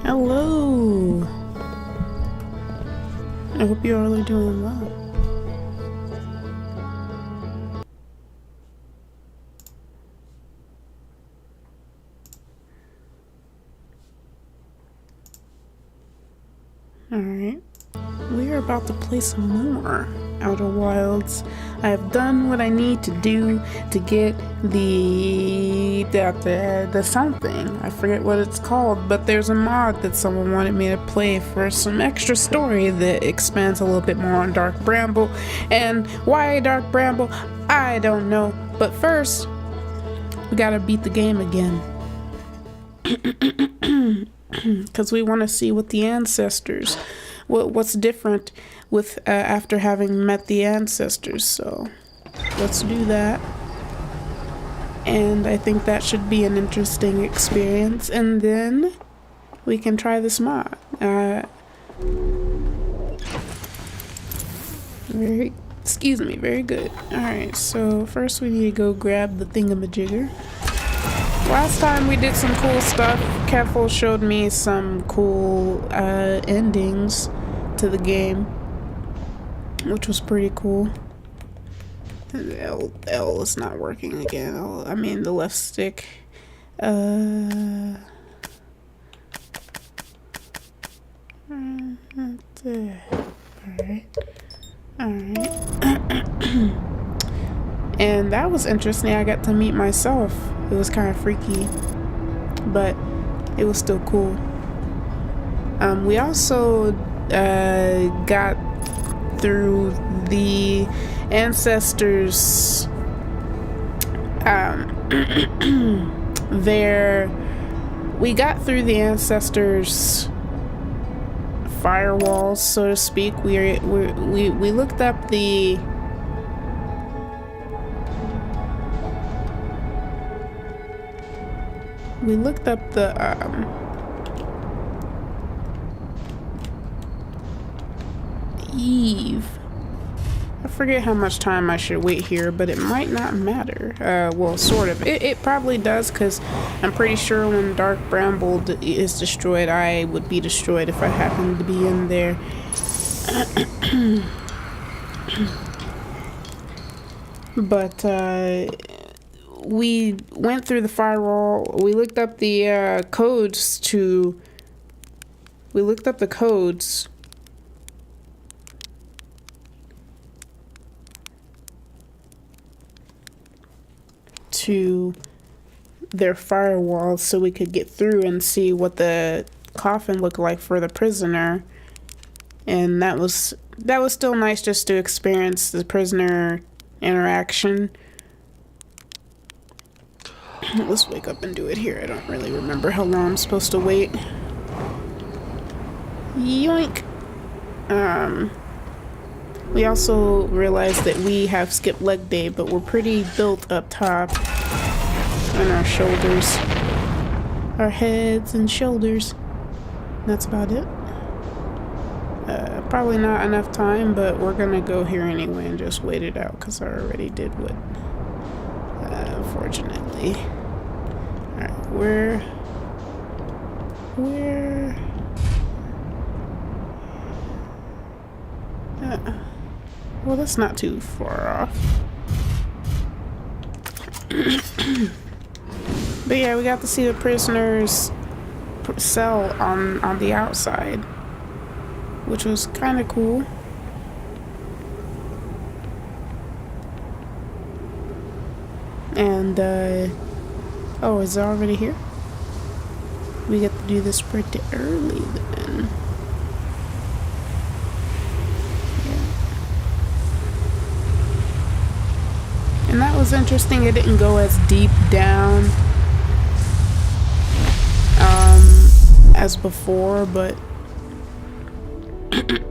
Hello. I hope you all are doing well. Alright. We are about to play some more Outer Wilds. I have done what I need to do to get the something. I forget what it's called, but there's a mod that someone wanted me to play for some extra story that expands a little bit more on Dark Bramble. And why Dark Bramble? I don't know. But first, we gotta beat the game again. Because we want to see what the ancestors, what's different with after having met the ancestors. So let's do that, and I think that should be an interesting experience. And then we can try this mod. Very good. All right, so first we need to go grab the thingamajigger. Last time we did some cool stuff. Catful showed me some cool endings to the game, which was pretty cool. L is not working again. I mean the left stick. Alright. And that was interesting. I got to meet myself. It was kind of freaky, but it was still cool. We also got through the ancestors we got through the ancestors firewalls, so to speak. We looked up the Eve. I forget how much time I should wait here, but it might not matter. Well, sort of. It probably does, because I'm pretty sure when Dark Bramble is destroyed, I would be destroyed if I happened to be in there. But, we went through the firewall. We looked up the codes to their firewalls so we could get through and see what the coffin looked like for the prisoner. And that was still nice, just to experience the prisoner interaction. Let's wake up and do it here. I don't really remember how long I'm supposed to wait. Yoink. We also realized that we have skipped leg day, but we're pretty built up top. On our shoulders. Our heads and shoulders. That's about it. Probably not enough time, but we're gonna go here anyway and just wait it out, because I already did what... unfortunately. Alright, where... well, that's not too far off. But yeah, we got to see the prisoner's cell on the outside, which was kind of cool. And oh, is it already here? We get to do this pretty early then. And that was interesting. It didn't go as deep down as before, but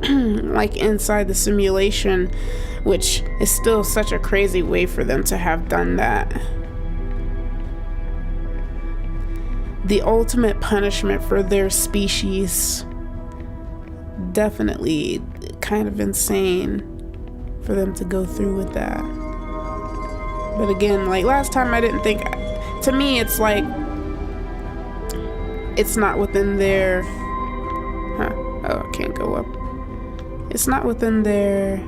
like inside the simulation, which is still such a crazy way for them to have done that. The ultimate punishment for their species. Definitely kind of insane for them to go through with that. But again, like last time, I didn't think... To me, it's like... it's not within their... Huh. Oh, I can't go up. It's not within their...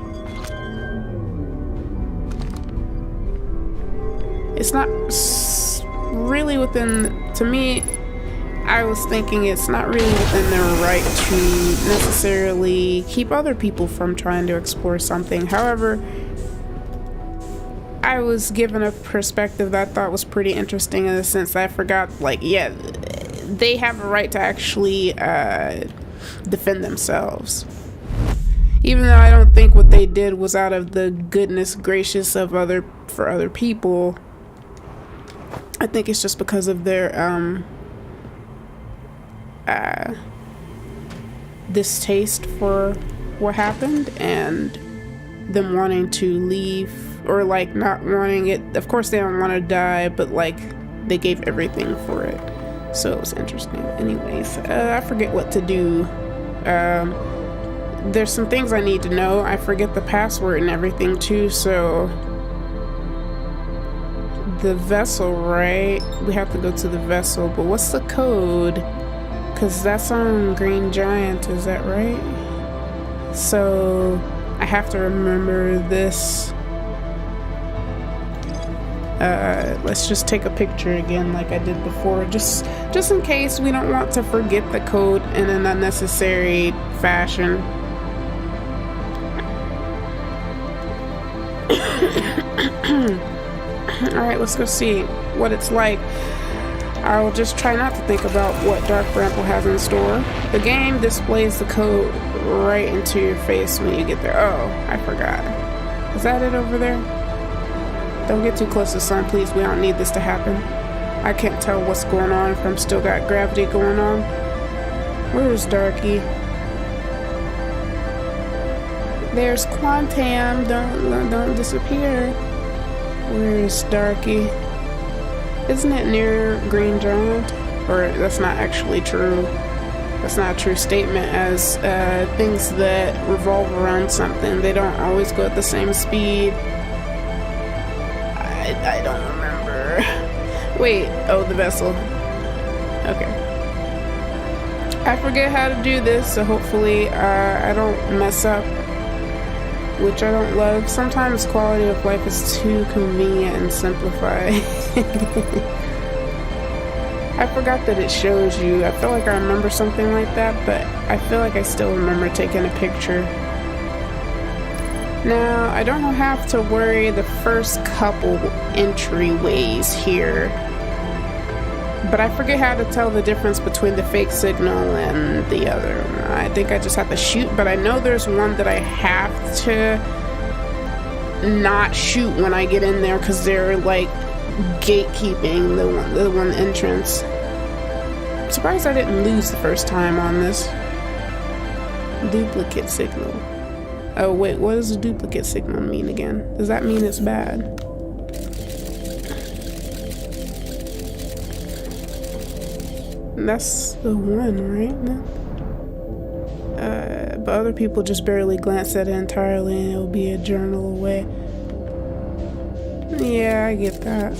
It's not really within... To me, I was thinking it's not really within their right to necessarily keep other people from trying to explore something. However, I was given a perspective that I thought was pretty interesting in the sense that I forgot, like, yeah, they have a right to actually defend themselves. Even though I don't think what they did was out of the goodness gracious of for other people, I think it's just because of their distaste for what happened and them wanting to leave, or like not wanting it. Of course they don't want to die, but like they gave everything for it. So it was interesting. Anyways, I forget what to do. There's some things I need to know. I forget the password and everything too, so the vessel, right? We have to go to the vessel, but what's the code? Because that's on Green Giant, is that right? So I have to remember this. Let's just take a picture again like I did before, just in case we don't want to forget the code in an unnecessary fashion. Alright, let's go see what it's like. I'll just try not to think about what Dark Bramble has in store. The game displays the code right into your face when you get there. Oh, I forgot. Is that it over there? Don't get too close to the sun, please. We don't need this to happen. I can't tell what's going on if I'm still got gravity going on. Where's Darky? There's Quantam. Don't disappear. Where's Darky? Isn't it near Green Giant? Or that's not actually true. That's not a true statement, as things that revolve around something, they don't always go at the same speed. I don't remember. Wait, oh, the vessel. Okay. I forget how to do this, so hopefully I don't mess up, which I don't love. Sometimes quality of life is too convenient and simplified. I forgot that it shows you. I feel like I remember something like that, but I feel like I still remember taking a picture. Now, I don't have to worry the first couple entryways here, but I forget how to tell the difference between the fake signal and the other. I think I just have to shoot, but I know there's one that I have to not shoot when I get in there because they're like gatekeeping the one entrance. I'm surprised I didn't lose the first time on this. Duplicate signal. Oh wait, what does a duplicate signal mean again? Does that mean it's bad? That's the one, right? But other people just barely glance at it entirely and it'll be a journal away. Yeah, I get that.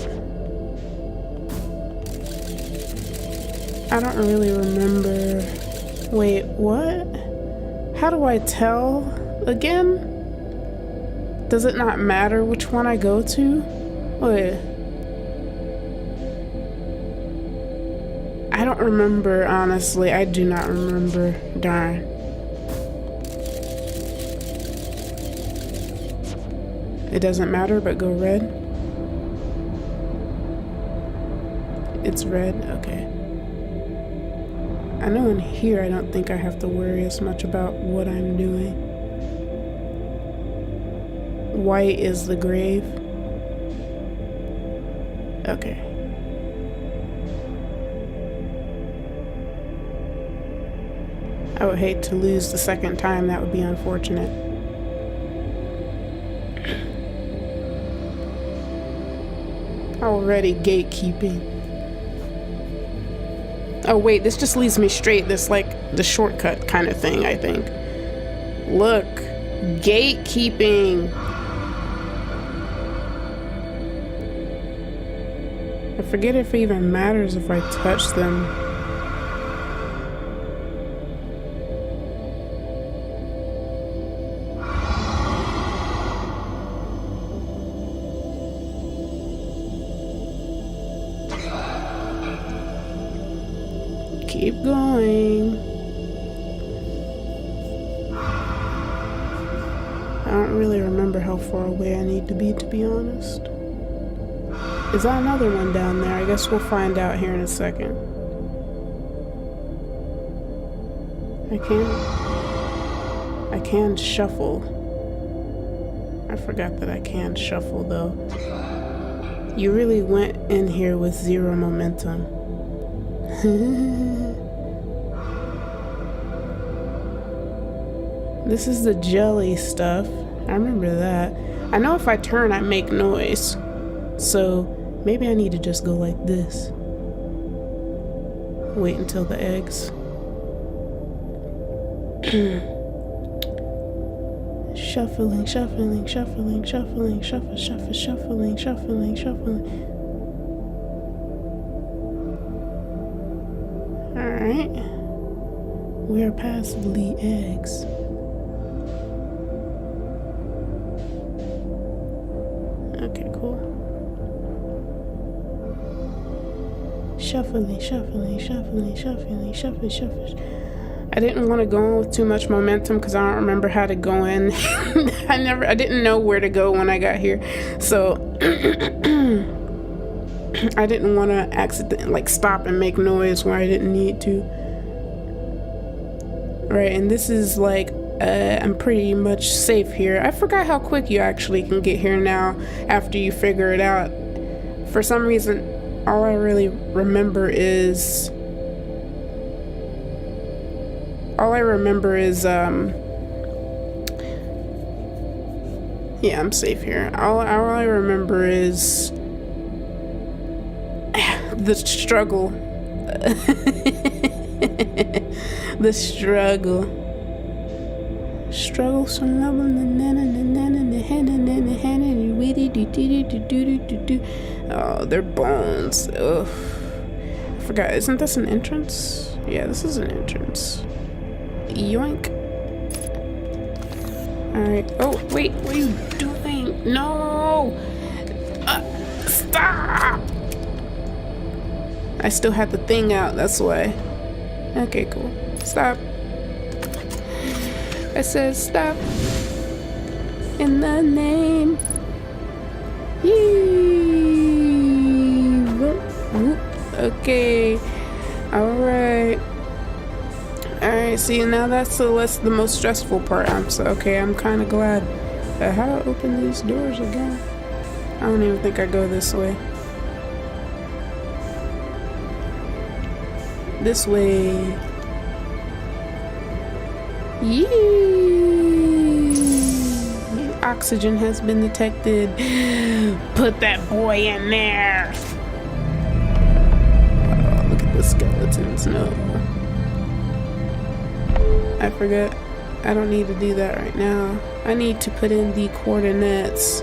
I don't really remember. Wait, what? How do I tell again? Does it not matter which one I go to? Wait. I don't remember, honestly. I do not remember. Darn. It doesn't matter, but go red. It's red, okay. I know in here I don't think I have to worry as much about what I'm doing. White is the grave. Okay. I would hate to lose the second time. That would be unfortunate. Already gatekeeping. Oh wait, this just leads me straight. This like the shortcut kind of thing, I think. Look, gatekeeping. I forget if it even matters if I touch them. keep going. I don't really remember how far away I need to be honest. Is that another one down there? I guess we'll find out here in a second. I can shuffle. I forgot that I can shuffle though. You really went in here with zero momentum. This is the jelly stuff. I remember that. I know if I turn, I make noise. So maybe I need to just go like this. Wait until the eggs. Shuffling, shuffling, shuffling, shuffling, shuffle, shuffle, shuffling, shuffling, shuffling. Alright. We are past the eggs. Okay, cool. Shuffling, shuffling, shuffling, shuffling, shuffle, shuffle. I didn't want to go in with too much momentum because I don't remember how to go in. I didn't know where to go when I got here. So I didn't want to accidentally stop and make noise where I didn't need to. Right, and this is like, I'm pretty much safe here. I forgot how quick you actually can get here now after you figure it out. For some reason, all I really remember is... yeah, I'm safe here. All I remember is the struggle. The struggle. Struggle some love and oh, they're bones. Ugh. I forgot. Isn't this an entrance? Yeah, this is an entrance. Yoink. Alright. Oh, wait. What are you doing? No! Stop! I still had the thing out, that's why. Okay, cool. Stop. I said stop. In the name. Yee. Okay. Alright. Alright, see, now that's the most stressful part. I'm kind of glad. How do I open these doors again? I don't even think I go this way. This way. Yee! Oxygen has been detected. Put that boy in there. Oh, look at the skeletons. No. I forgot. I don't need to do that right now. I need to put in the coordinates.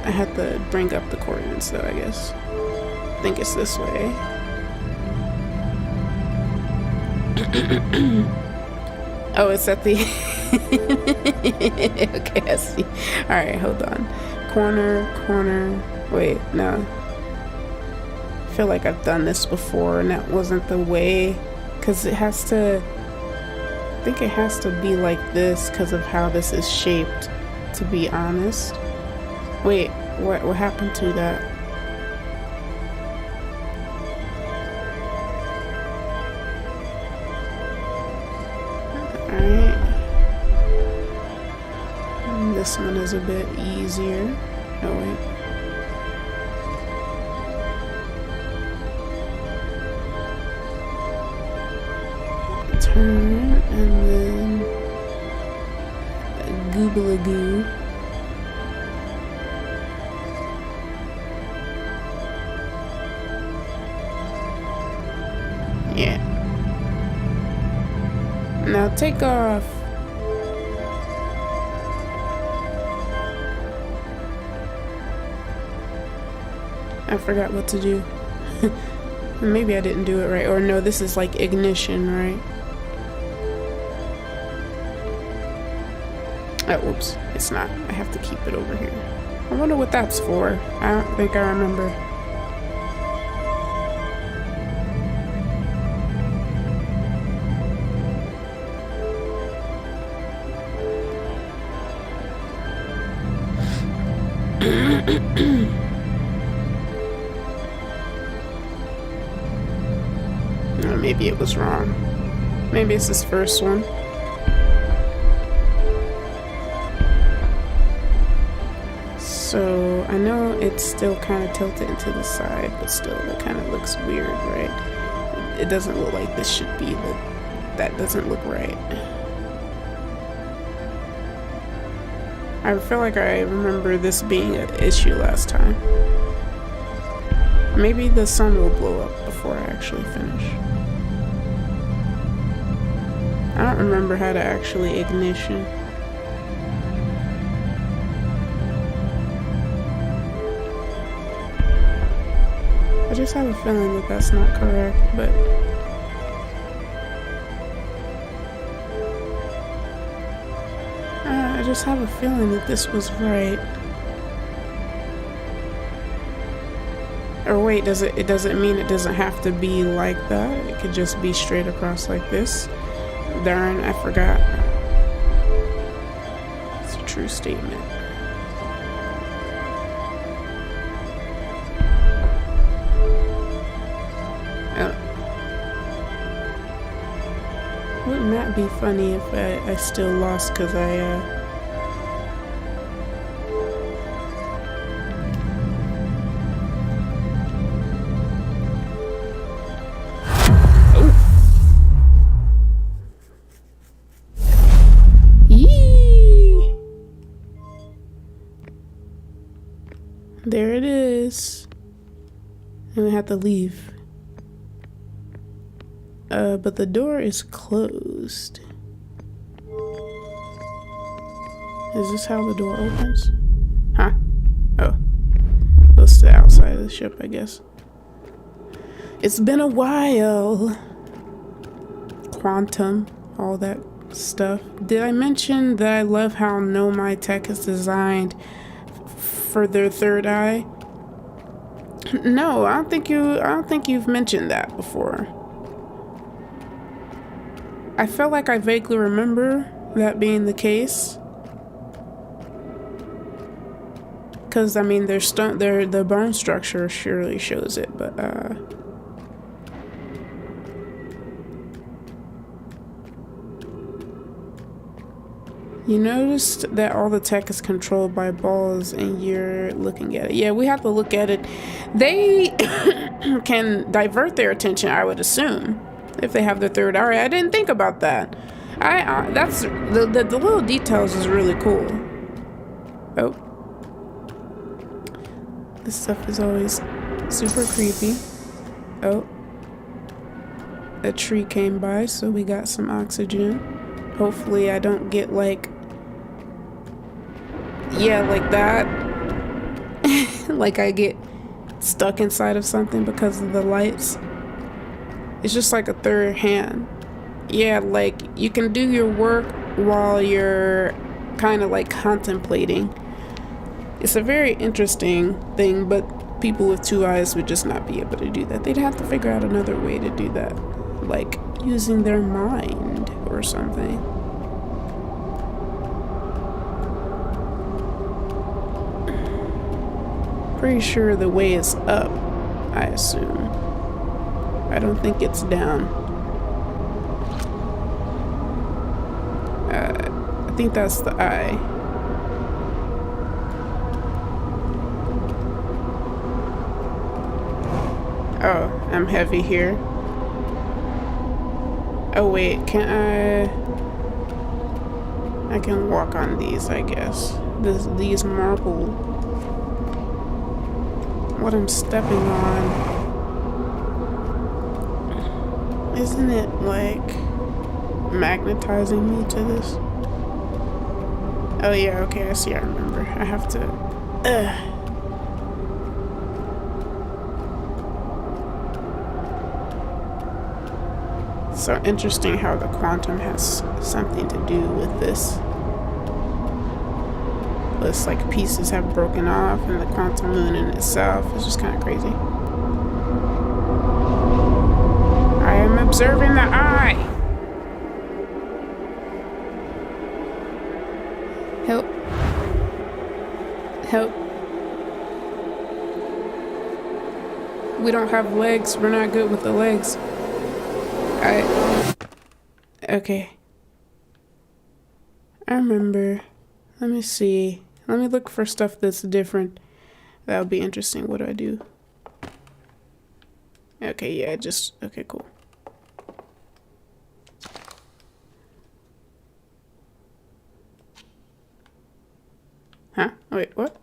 I have to bring up the coordinates though, I guess. I think it's this way. Oh, it's at the... Okay, I see. Alright, hold on. Corner. Wait, no. I feel like I've done this before and that wasn't the way. Because it has to... I think it has to be like this because of how this is shaped, to be honest. Wait, what happened to that? Alright. This one is a bit easier. Oh wait. Turn and then goobalagoo. Yeah. Now take off. I forgot what to do. Maybe I didn't do it right. Or no, this is like ignition, right? Oh, whoops. It's not. I have to keep it over here. I wonder what that's for. I don't think I remember. Or maybe it was wrong. Maybe it's this first one. So I know it's still kind of tilted into the side, but still it kind of looks weird, right? It doesn't look like this should be, that doesn't look right. I feel like I remember this being an issue last time. Maybe the sun will blow up before I actually finish. I don't remember how to actually ignition. I just have a feeling that that's not correct, but I just have a feeling that this was right. Or wait, it doesn't mean it doesn't have to be like that. It could just be straight across like this. Darn, I forgot. It's a true statement. Wouldn't that be funny if I still lost because oh. Yee! There it is. And we have to leave. But the door is closed. Is this how the door opens? Huh? Oh. Goes to the outside of the ship, I guess. It's been a while. Quantum, all that stuff. Did I mention that I love how Nomai Tech is designed for their third eye? No, I don't think you've mentioned that before. I feel like I vaguely remember that being the case. Cause I mean the bone structure surely shows it, but you noticed that all the tech is controlled by balls and you're looking at it. Yeah, we have to look at it. They can divert their attention, I would assume. If they have the third eye. I didn't think about that. That's the little details is really cool. Oh, this stuff is always super creepy. Oh, a tree came by, so we got some oxygen. Hopefully I don't get like, yeah, like that. Like I get stuck inside of something because of the lights. It's just like a third hand. Yeah, like you can do your work while you're kind of like contemplating. It's a very interesting thing, but people with two eyes would just not be able to do that. They'd have to figure out another way to do that, like using their mind or something. Pretty sure the way is up, I assume. I don't think it's down. I think that's the eye. Oh, I'm heavy here. Oh wait, can I can walk on these, I guess. These marble. What I'm stepping on. Isn't it like magnetizing me to this? Oh yeah, okay, I see, I remember. I have to So interesting how the quantum has something to do with this. It's like pieces have broken off and the quantum moon in itself is just kind of crazy. I am observing the eye. Help. Help. We don't have legs. We're not good with the legs. Okay. I remember. Let me see. Let me look for stuff that's different. That would be interesting. What do I do? Okay, yeah, okay, cool. Huh? Wait, what?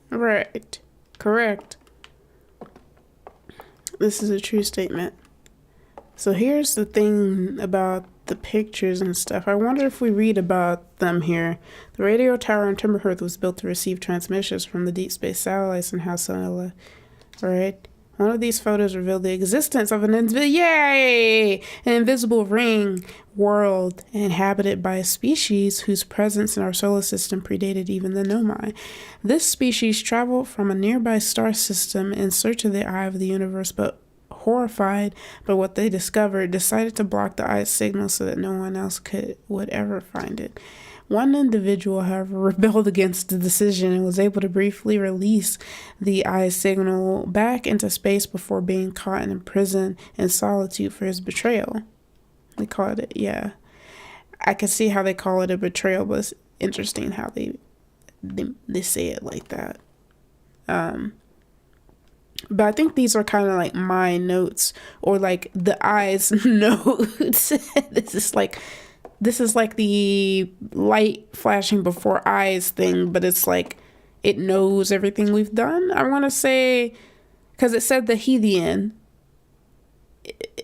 Right. Correct. This is a true statement. So here's the thing about the pictures and stuff. I wonder if we read about them here. The radio tower on Timberhearth was built to receive transmissions from the deep space satellites in Hassonella. Right? One of these photos revealed the existence of an invisible ring world inhabited by a species whose presence in our solar system predated even the Nomai. This species traveled from a nearby star system in search of the eye of the universe, but horrified by what they discovered, decided to block the eye's signal so that no one else would ever find it. One individual, however, rebelled against the decision and was able to briefly release the eye's signal back into space before being caught and imprisoned in solitude for his betrayal. They called it, yeah. I can see how they call it a betrayal, but it's interesting how they say it like that. But I think these are kind of like my notes, or like the eyes notes. This is like the light flashing before eyes thing, but it's like it knows everything we've done. I want to say, because it said the Heathian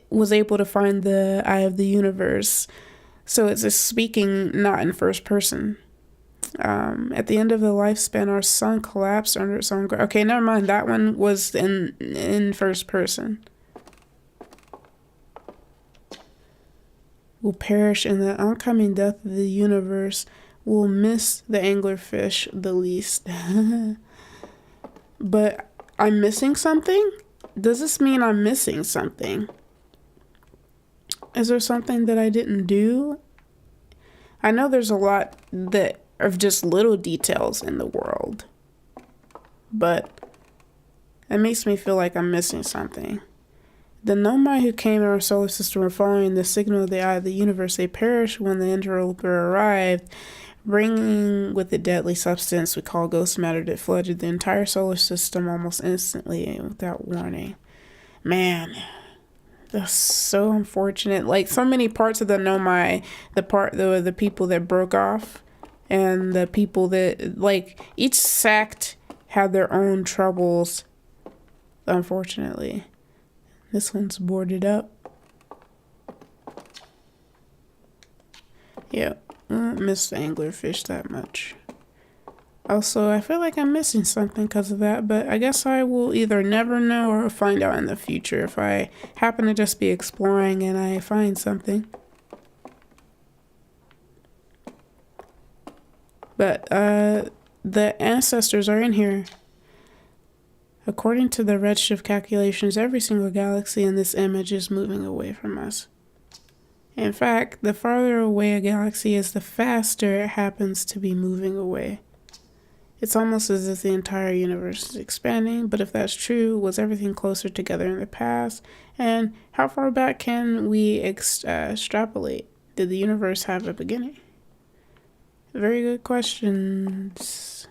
was able to find the eye of the universe. So it's just speaking not in first person. At the end of the lifespan, our sun collapsed under its own. Okay, never mind. That one was in first person. Will perish in the oncoming death of the universe. Will miss the anglerfish the least. But I'm missing something? Does this mean I'm missing something? Is there something that I didn't do? I know there's a lot that of just little details in the world, but it makes me feel like I'm missing something. The Nomai who came in our solar system were following the signal of the eye of the universe. They perished when the interloper arrived, bringing with it deadly substance we call ghost matter that flooded the entire solar system almost instantly without warning. Man, that's so unfortunate. Like, so many parts of the Nomai, the people that broke off, and the people that, like, each sect had their own troubles, unfortunately. This one's boarded up. Yeah, I don't miss the anglerfish that much. Also, I feel like I'm missing something because of that, but I guess I will either never know or find out in the future if I happen to just be exploring and I find something. But the ancestors are in here. According to the redshift calculations, every single galaxy in this image is moving away from us. In fact, the farther away a galaxy is, the faster it happens to be moving away. It's almost as if the entire universe is expanding, but if that's true, was everything closer together in the past? And how far back can we extrapolate? Did the universe have a beginning? Very good questions.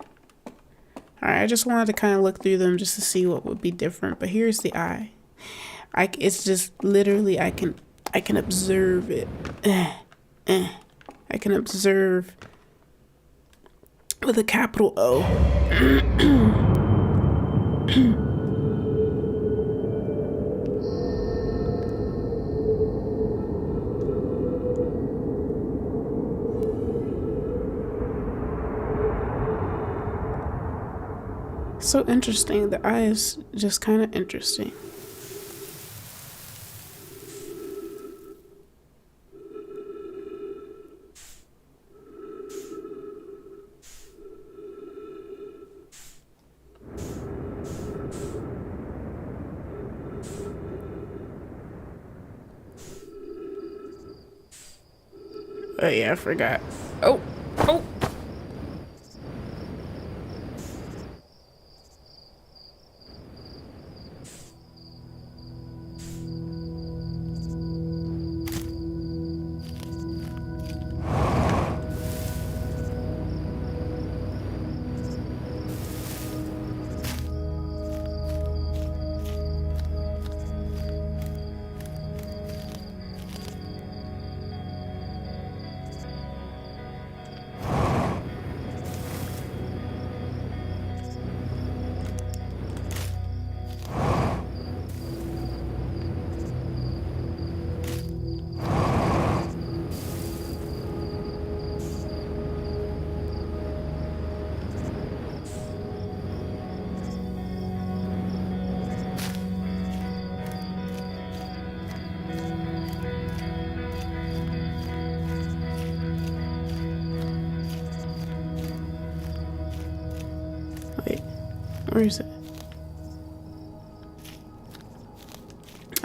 Alright, I just wanted to kind of look through them just to see what would be different. But here's the eye. It's just literally I can observe it. I can observe with a capital O. So interesting. The eye is just kind of interesting. Oh yeah, I forgot. Oh.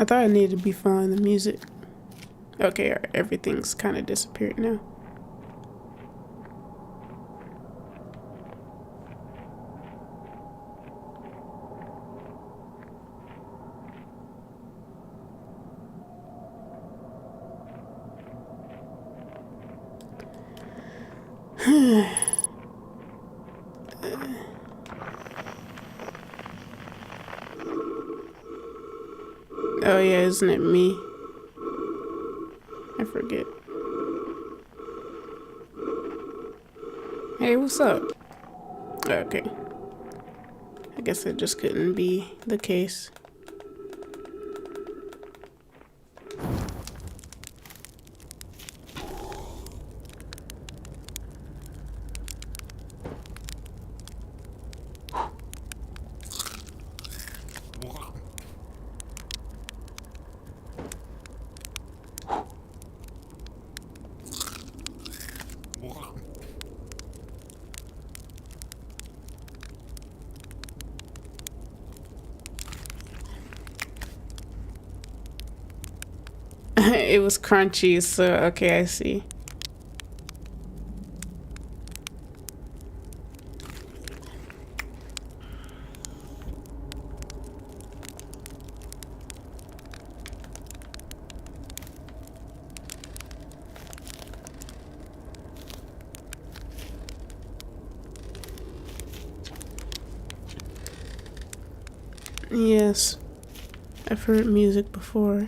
I thought I needed to be following the music. Okay, everything's kind of disappeared now. Oh yeah, isn't it me? I forget. Hey, what's up? Okay. I guess it just couldn't be the case. It was crunchy, so okay, I see. Yes, I've heard music before.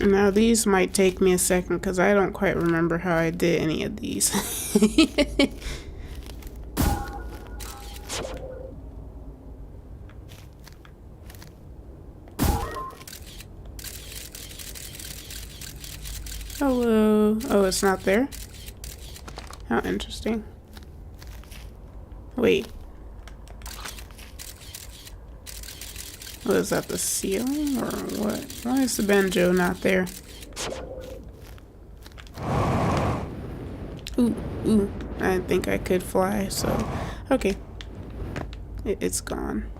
Now these might take me a second because I don't quite remember how I did any of these. Hello. Oh, it's not there? How interesting. Wait. Was that the ceiling or what? Why is the banjo not there? Ooh, I didn't think I could fly, so okay. It's gone.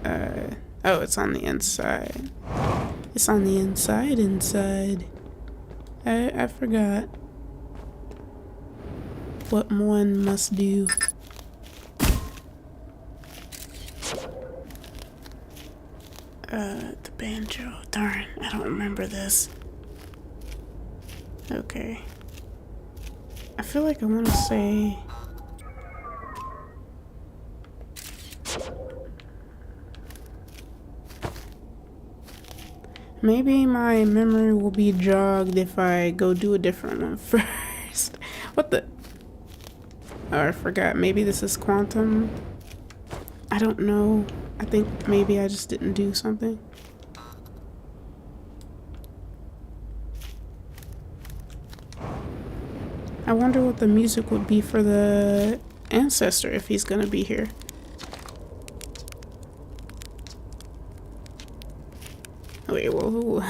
Oh, it's on the inside. It's on the inside. I forgot what one must do. The banjo. Darn, I don't remember this. Okay. I feel like I want to say... Maybe my memory will be jogged if I go do a different one first. What the... Oh, I forgot. Maybe this is quantum. I don't know. I think maybe I just didn't do something. I wonder what the music would be for the ancestor if he's gonna be here. Wait, whoa.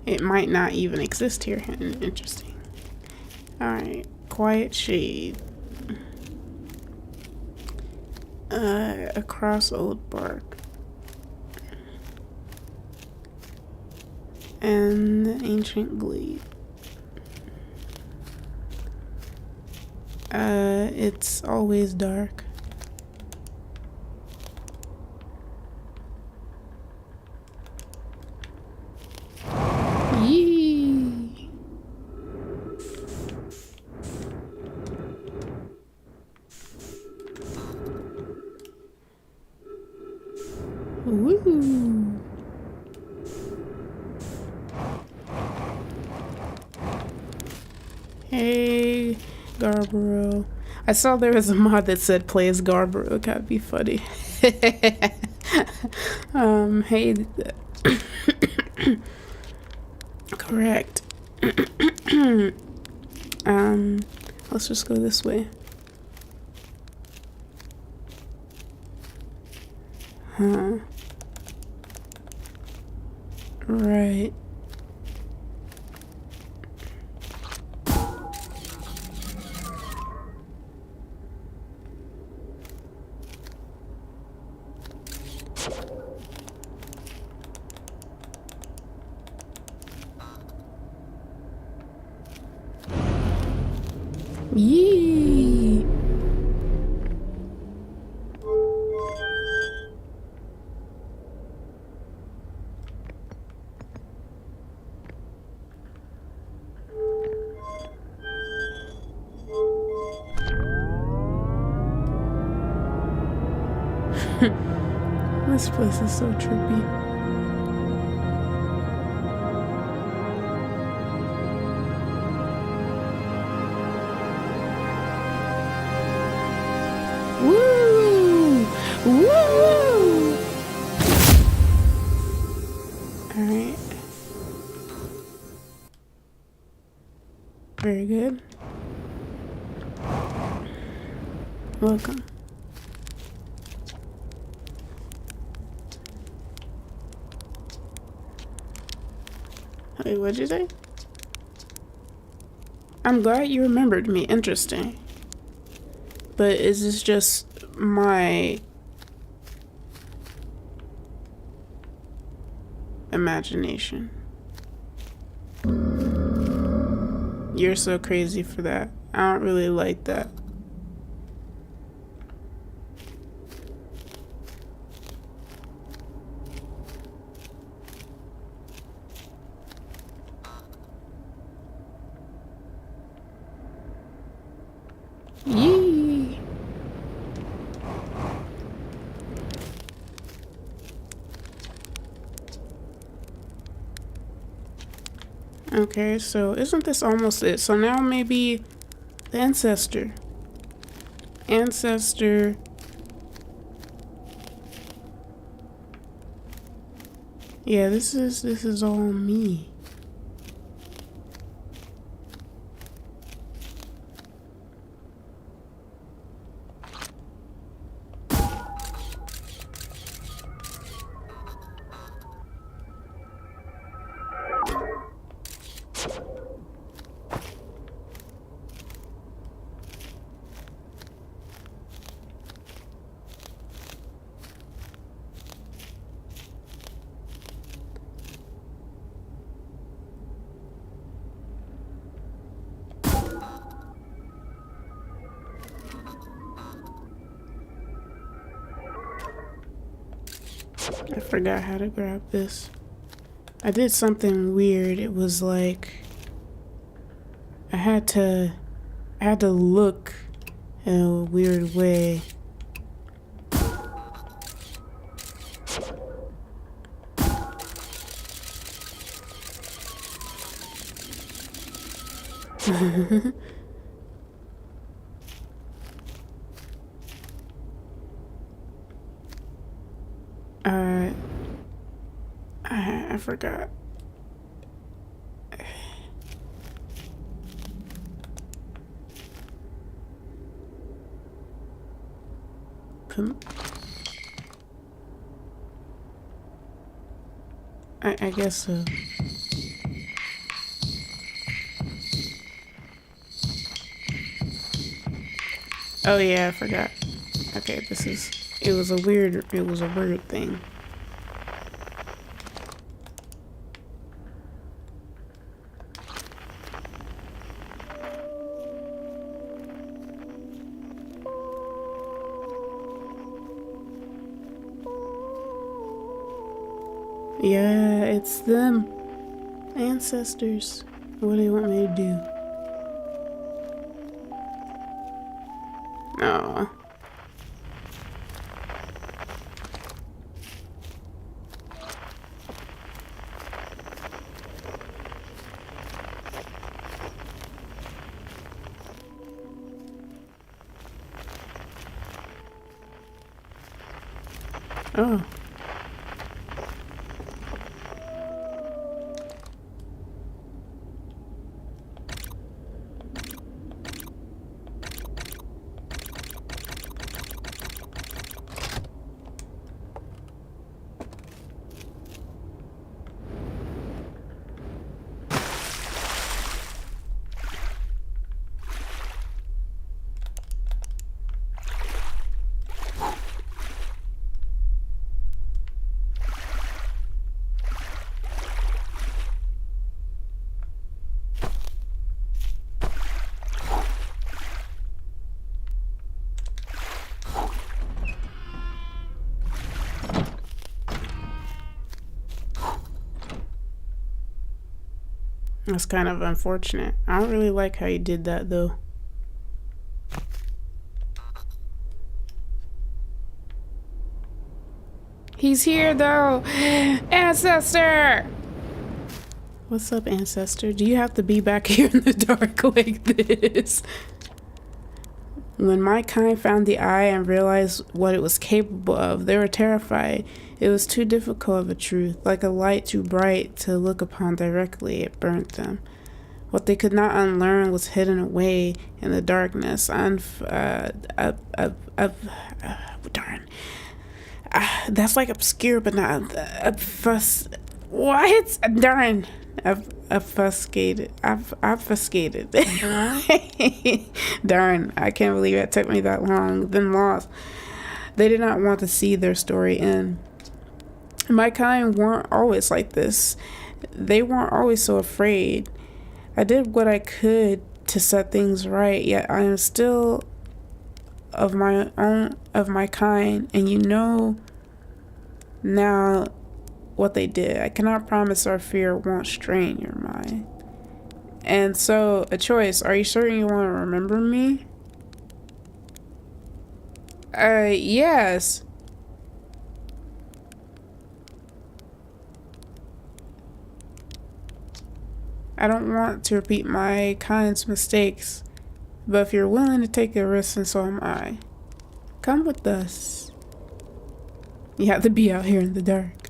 It might not even exist here. Interesting. Alright, quiet shade. Across old bark. And the ancient glade. It's always dark. Yee. Hey, Garbaro. I saw there was a mod that said play as Garbaro. That'd be funny. Hey. Correct. Let's just go this way. Huh. Right. Yee. This place is so trippy. Woo! Woo! Alright. Very good. Welcome. Wait, what'd you say? I'm glad you remembered me. Interesting. But is this just my imagination? You're so crazy for that. I don't really like that. Yee. Okay, so isn't this almost it? So now maybe the ancestor. Ancestor. Yeah, this is all me. I forgot how to grab this. I did something weird. It was like I had to look in a weird way. I forgot. I guess so. Oh yeah, I forgot. Okay, it was a weird thing. Yeah, it's them. Ancestors. What do you want me to do? Aw. Oh. That's kind of unfortunate. I don't really like how you did that though. He's here though! Ancestor! What's up, Ancestor? Do you have to be back here in the dark like this? When my kind found the eye and realized what it was capable of, they were terrified. It was too difficult of a truth, like a light too bright to look upon directly. It burnt them. What they could not unlearn was hidden away in the darkness. Darn. That's like obscure, but not what? Darn. Obfuscated. Darn, I can't believe it took me that long. Then lost. They did not want to see their story end. My kind weren't always like this. They weren't always so afraid. I did what I could to set things right, yet I am still of my kind, and you know now what they did. I cannot promise our fear won't strain your mind. And so, a choice. Are you certain you want to remember me? Yes. I don't want to repeat my kind's mistakes, but if you're willing to take a risk, and so am I. Come with us. You have to be out here in the dark.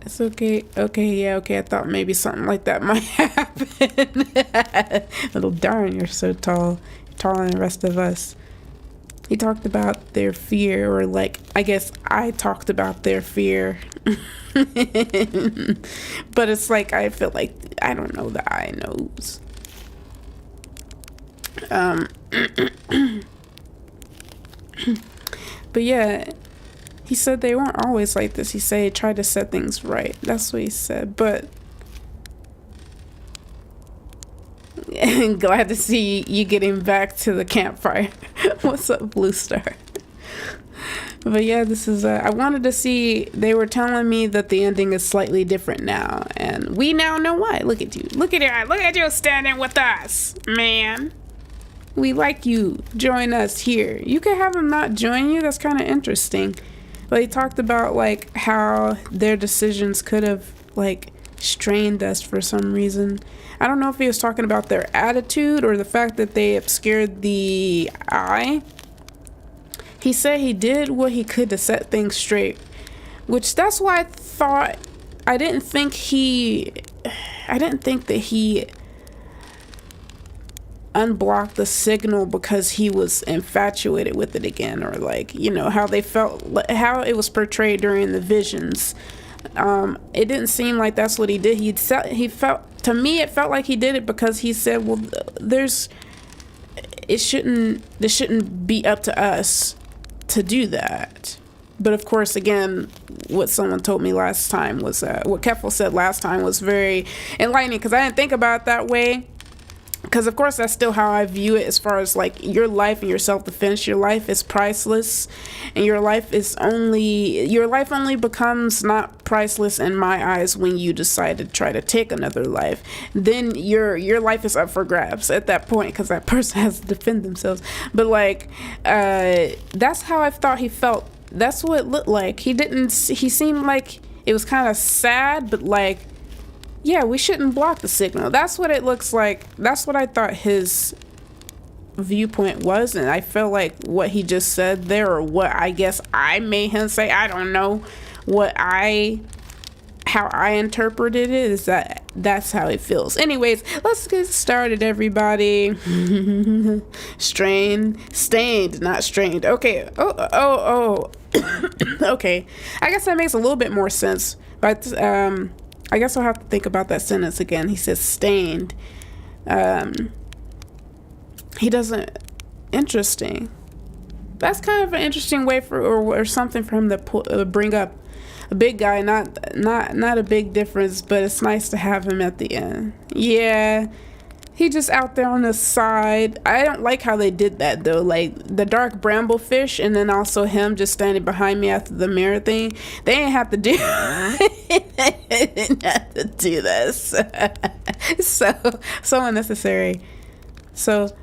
It's okay. Okay. I thought maybe something like that might happen. Little darn, you're so tall. You're taller than the rest of us. He talked about their fear, or like, I guess I talked about their fear. But it's like, I feel like, I don't know, the eye knows. But yeah, he said they weren't always like this. He said he tried to set things right. That's what he said. But glad to see you getting back to the campfire. What's up, Blue Star? But yeah, this is I wanted to see. They were telling me that the ending is slightly different now, and we now know why. Look at you. Look at you standing with us, man. We like you. Join us here. You could have them not join you. That's kind of interesting. But he talked about like how their decisions could have like strained us for some reason. I don't know if he was talking about their attitude or the fact that they obscured the eye. He said he did what he could to set things straight, which that's why I thought I didn't think that he unblocked the signal because he was infatuated with it again, or like, you know, how they felt, how it was portrayed during the visions. It didn't seem like that's what he did. He felt, to me it felt like he did it because he said, well, this shouldn't be up to us to do that. But of course, again, what someone told me last time was what Keffel said last time was very enlightening, because I didn't think about it that way. Because of course that's still how I view it, as far as like your life and your self-defense. Your life is priceless, and your life only becomes not priceless in my eyes when you decide to try to take another life. Then your life is up for grabs at that point, because that person has to defend themselves. But like that's how I thought he felt. That's what it looked like. He seemed like it was kind of sad, but like, yeah, we shouldn't block the signal. That's what it looks like. That's what I thought his viewpoint was, and I feel like what he just said there, or what I guess I made him say, I don't know, how I interpreted it is that's how it feels. Anyways, let's get started, everybody. Stained, not strained. Okay. Oh. Okay. I guess that makes a little bit more sense, but I guess I'll have to think about that sentence again. He says stained. He doesn't. Interesting. That's kind of an interesting way for or something for him to bring up a big guy. Not a big difference, but it's nice to have him at the end. Yeah, he just out there on the side. I don't like how they did that though, like the dark bramblefish and then also him just standing behind me after the mirror thing. They didn't have to do they didn't have to do this. So unnecessary. So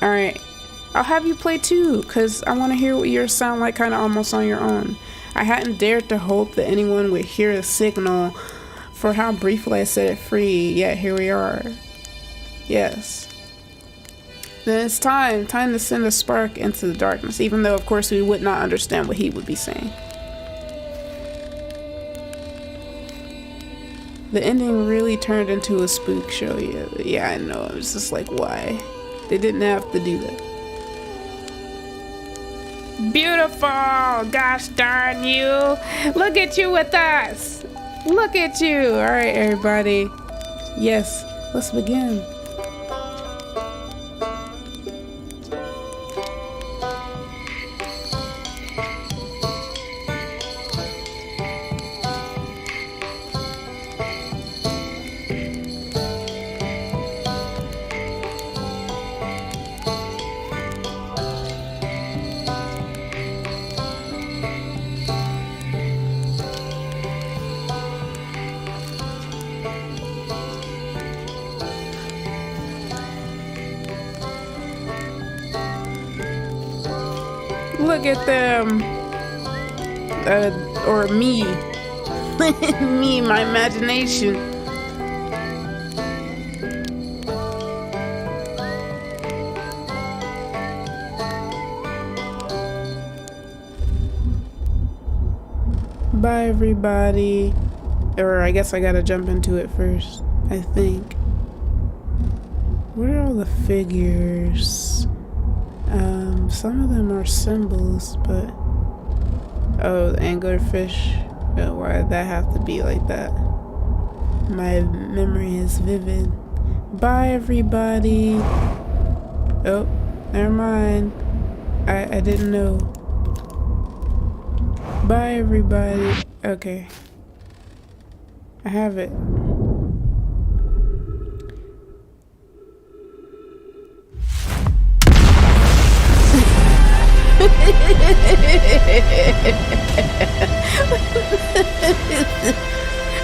all right, I'll have you play too, because I want to hear what yours sound like, kind of almost on your own. I hadn't dared to hope that anyone would hear a signal for how briefly I set it free, yet here we are. Yes. Then it's time to send a spark into the darkness, even though of course we would not understand what he would be saying. The ending really turned into a spook show. Yeah, I know. I was just like, why? They didn't have to do that. Beautiful! Gosh darn you! Look at you with us! Look at you! Alright, everybody. Yes, let's begin. Look at them. Or me. Me, my imagination. Bye, everybody. Or I guess I gotta jump into it first, I think. What are all the figures? Some of them are symbols, but oh, the anglerfish. Why'd that have to be like that? My memory is vivid. Bye, everybody. Oh, never mind. I didn't know. Bye, everybody. Okay. I have it.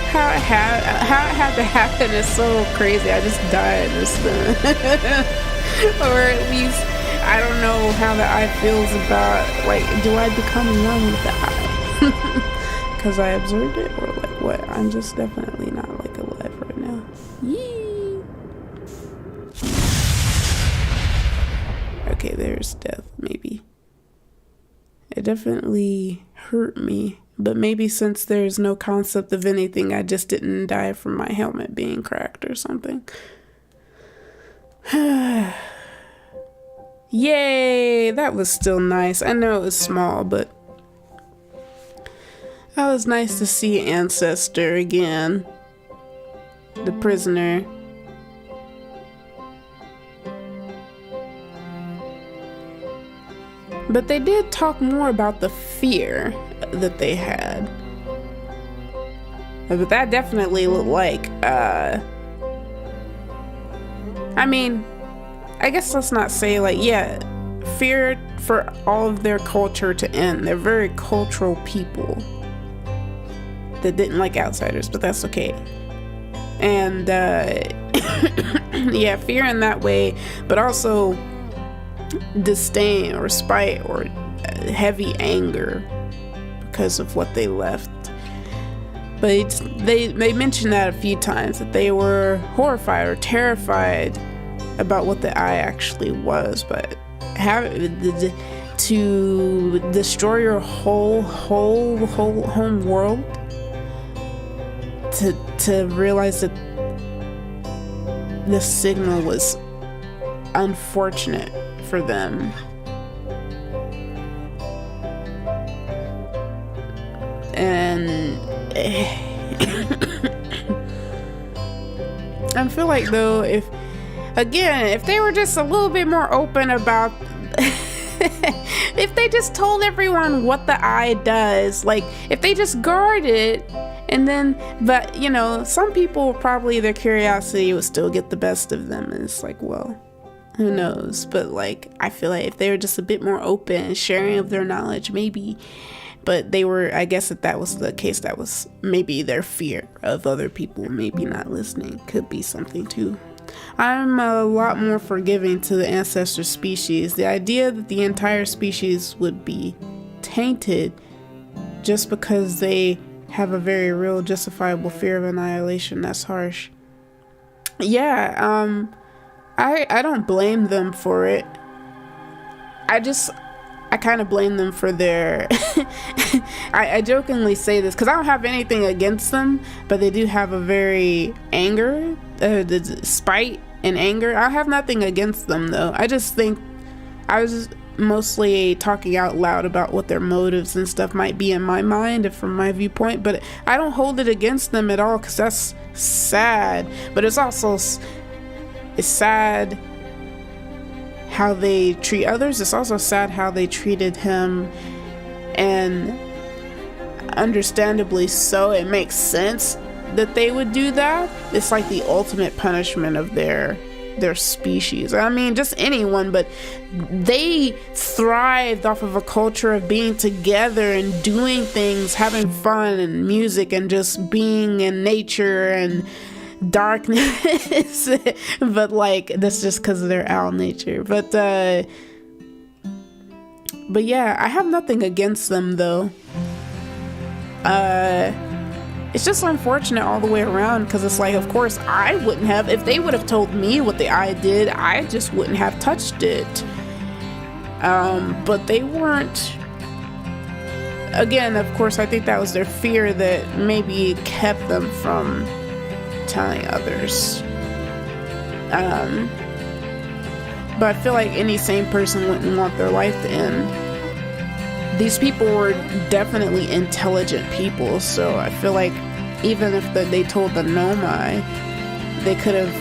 How it had to happen is so crazy. I just died this time. Or at least I don't know how the eye feels about, like, do I become one with the eye? Because I observed it, or like what? I'm just definitely not like alive right now. Yee. Okay, there's death, maybe. It definitely hurt me, but maybe since there's no concept of anything, I just didn't die from my helmet being cracked or something. Yay, that was still nice. I know it was small, but that was nice to see Ancestor again. The prisoner. But they did talk more about the fear that they had. But that definitely looked like, I mean, I guess let's not say like, yeah, fear for all of their culture to end. They're very cultural people that didn't like outsiders, but that's okay. And, yeah, fear in that way, but also disdain or spite or heavy anger because of what they left. But they mentioned that a few times, that they were horrified or terrified about what the eye actually was. But to destroy your whole home world, to realize that the signal was unfortunate for them. And I feel like, though, if they were just a little bit more open about if they just told everyone what the eye does, like if they just guard it, and then, but you know, some people probably, their curiosity would still get the best of them, and it's like, well, who knows? But like, I feel like if they were just a bit more open, sharing of their knowledge, maybe. But they were, I guess if that was the case, that was maybe their fear of other people maybe not listening. Could be something too. I'm a lot more forgiving to the ancestor species. The idea that the entire species would be tainted just because they have a very real, justifiable fear of annihilation, that's harsh. Yeah, I don't blame them for it. I kind of blame them for their I jokingly say this because I don't have anything against them, but they do have a very the spite and anger. I have nothing against them, though. I just think I was mostly talking out loud about what their motives and stuff might be in my mind and from my viewpoint, but I don't hold it against them at all, because that's sad. But it's also it's sad how they treat others. It's also sad how they treated him, and understandably so. It makes sense that they would do that. It's like the ultimate punishment of their species. I mean, just anyone, but they thrived off of a culture of being together and doing things, having fun and music and just being in nature and darkness. But like, that's just because of their owl nature. But yeah, I have nothing against them, though. It's just unfortunate all the way around, because it's like, of course I wouldn't have, if they would have told me what the eye did, I just wouldn't have touched it. But they weren't. Again, of course, I think that was their fear that maybe kept them from telling others. But I feel like any sane person wouldn't want their life to end. These people were definitely intelligent people, so I feel like even if they told the Nomai, they could have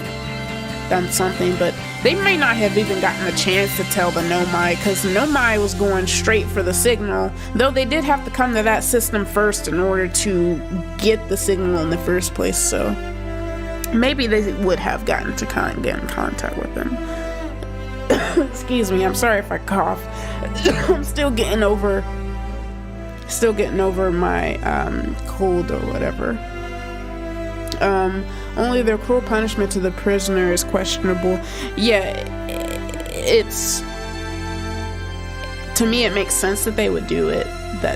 done something, but they may not have even gotten a chance to tell the Nomai, because Nomai was going straight for the signal, though they did have to come to that system first in order to get the signal in the first place, so maybe they would have gotten to get in contact with them. Excuse me, I'm sorry if I cough. I'm still getting over my cold or whatever. Only their cruel punishment to the prisoner is questionable. Yeah, it's, to me it makes sense that they would do it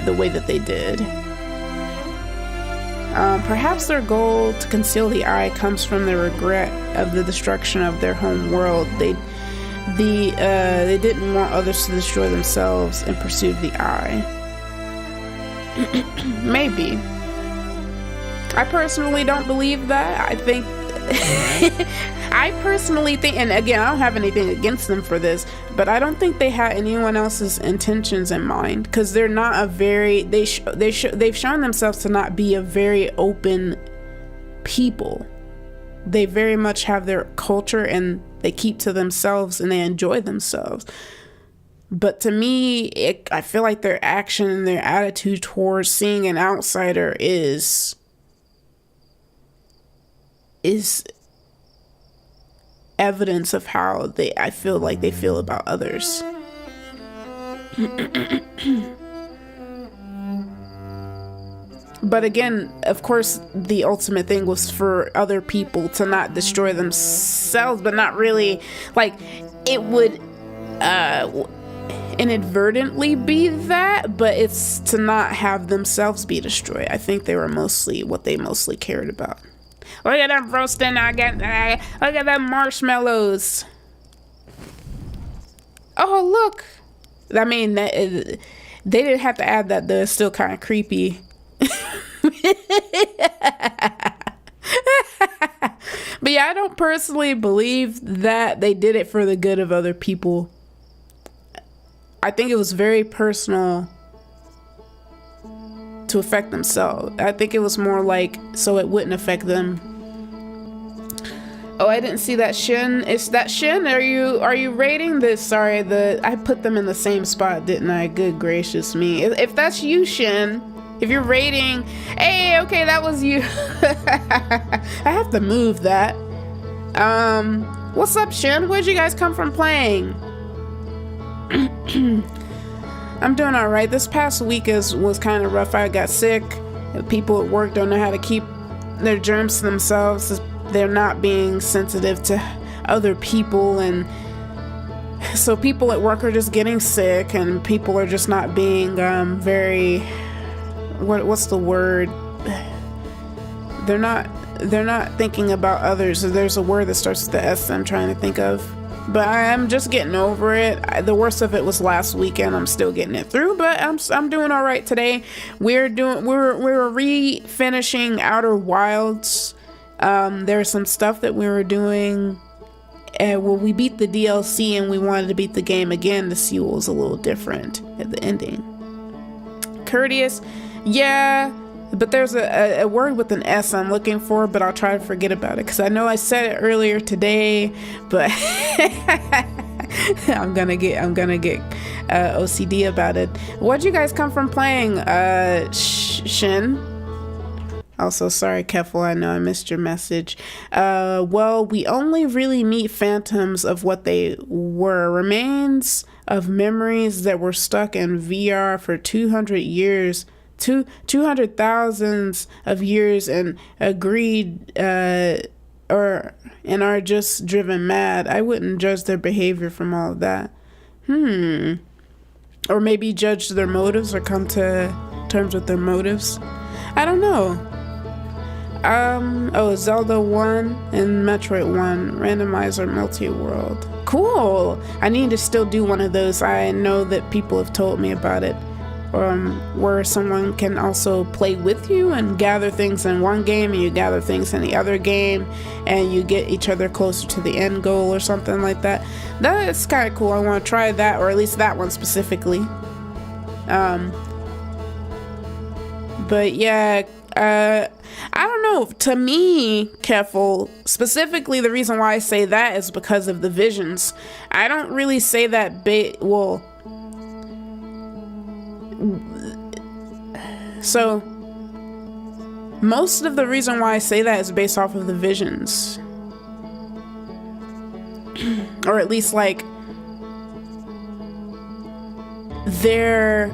the way that they did. Perhaps their goal to conceal the eye comes from the regret of the destruction of their home world. They didn't want others to destroy themselves in pursuit of the eye. Maybe. I personally don't believe that. I personally think, and again, I don't have anything against them for this, but I don't think they had anyone else's intentions in mind, because they're not a very, they've shown themselves to not be a very open people. They very much have their culture, and they keep to themselves, and they enjoy themselves. But to me, I feel like their action and their attitude towards seeing an outsider is evidence of how I feel like they feel about others. But again, of course, the ultimate thing was for other people to not destroy themselves, but not really, like, it would, inadvertently be that, but it's to not have themselves be destroyed. I think they were mostly what they mostly cared about. Look at them roasting. Look at them marshmallows. Oh, look. I mean, they didn't have to add that, though. It's still kind of creepy. But yeah, I don't personally believe that they did it for the good of other people. I think it was very personal to affect themselves. I think it was more like so it wouldn't affect them. Oh, I didn't see that Shin. Is that Shin? Are you rating this? Sorry, I put them in the same spot, didn't I? Good gracious me. If that's you, Shin, if you're rating, hey, okay, that was you. I have to move that. What's up, Shin? Where'd you guys come from playing? I'm doing all right. This past week was kind of rough. I got sick. People at work don't know how to keep their germs to themselves. They're not being sensitive to other people, and so people at work are just getting sick, and people are just not being very, what's the word? They're not thinking about others. There's a word that starts with the S I'm trying to think of. But I'm just getting over it. The worst of it was last weekend. I'm still getting it through, but I'm doing all right today. We're re-finishing Outer Wilds. There's some stuff that we were doing. Well, we beat the DLC and we wanted to beat the game again to see what was a little different at the ending. Courteous, yeah. But there's a word with an S I'm looking for, but I'll try to forget about it because I know I said it earlier today, but I'm gonna get OCD about it. What'd you guys come from playing, Shin? Also, sorry, Keffel, I know I missed your message. Well, we only really meet phantoms of what they were, remains of memories that were stuck in VR for 200 years. 200,000 of years and agreed and are just driven mad. I wouldn't judge their behavior from all of that. Or maybe judge their motives or come to terms with their motives. I don't know. Zelda 1 and Metroid 1 randomizer multi-world. Cool. I need to still do one of those. I know that people have told me about it. Where someone can also play with you and gather things in one game and you gather things in the other game and you get each other closer to the end goal or something like that. That's kind of cool. I want to try that, or at least that one specifically. But yeah, I don't know. To me, Keffel, specifically the reason why I say that is because of the visions. I don't really say that so most of the reason why I say that is based off of the visions. Or at least like the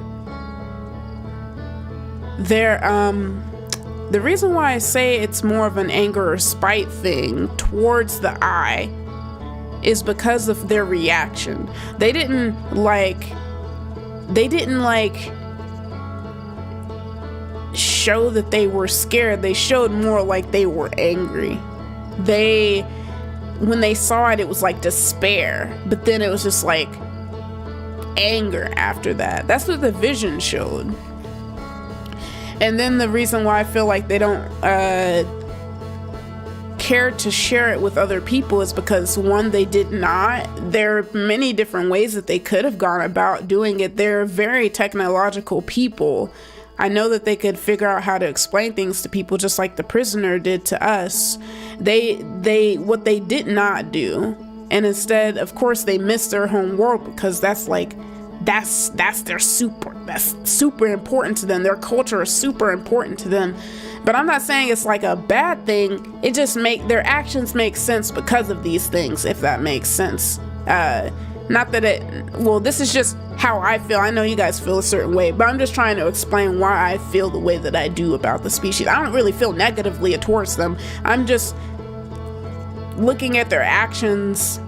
reason why I say it's more of an anger or spite thing towards the eye is because of their reaction. They didn't show that they were scared. They showed more like they were angry. When they saw it, it was like despair, but then it was just like anger after that. That's what the vision showed. And then the reason why I feel like they don't care to share it with other people is because, one, they did not. There are many different ways that they could have gone about doing it. They're very technological people. I know that they could figure out how to explain things to people just like the prisoner did to us. What they did not do, and instead, of course, they missed their home world because that's super important to them. Their culture is super important to them. But I'm not saying it's like a bad thing. It just their actions make sense because of these things, if that makes sense. Not that this is just how I feel. I know you guys feel a certain way, but I'm just trying to explain why I feel the way that I do about the species. I don't really feel negatively towards them. I'm just looking at their actions,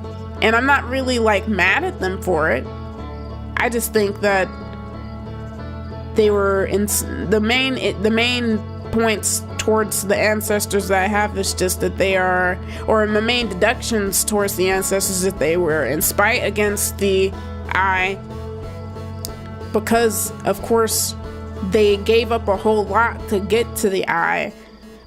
and I'm not really like mad at them for it. I just think that they were in the main points towards the ancestors that I have is just that they are, or the main deductions towards the ancestors, that they were in spite against the eye, because of course they gave up a whole lot to get to the eye,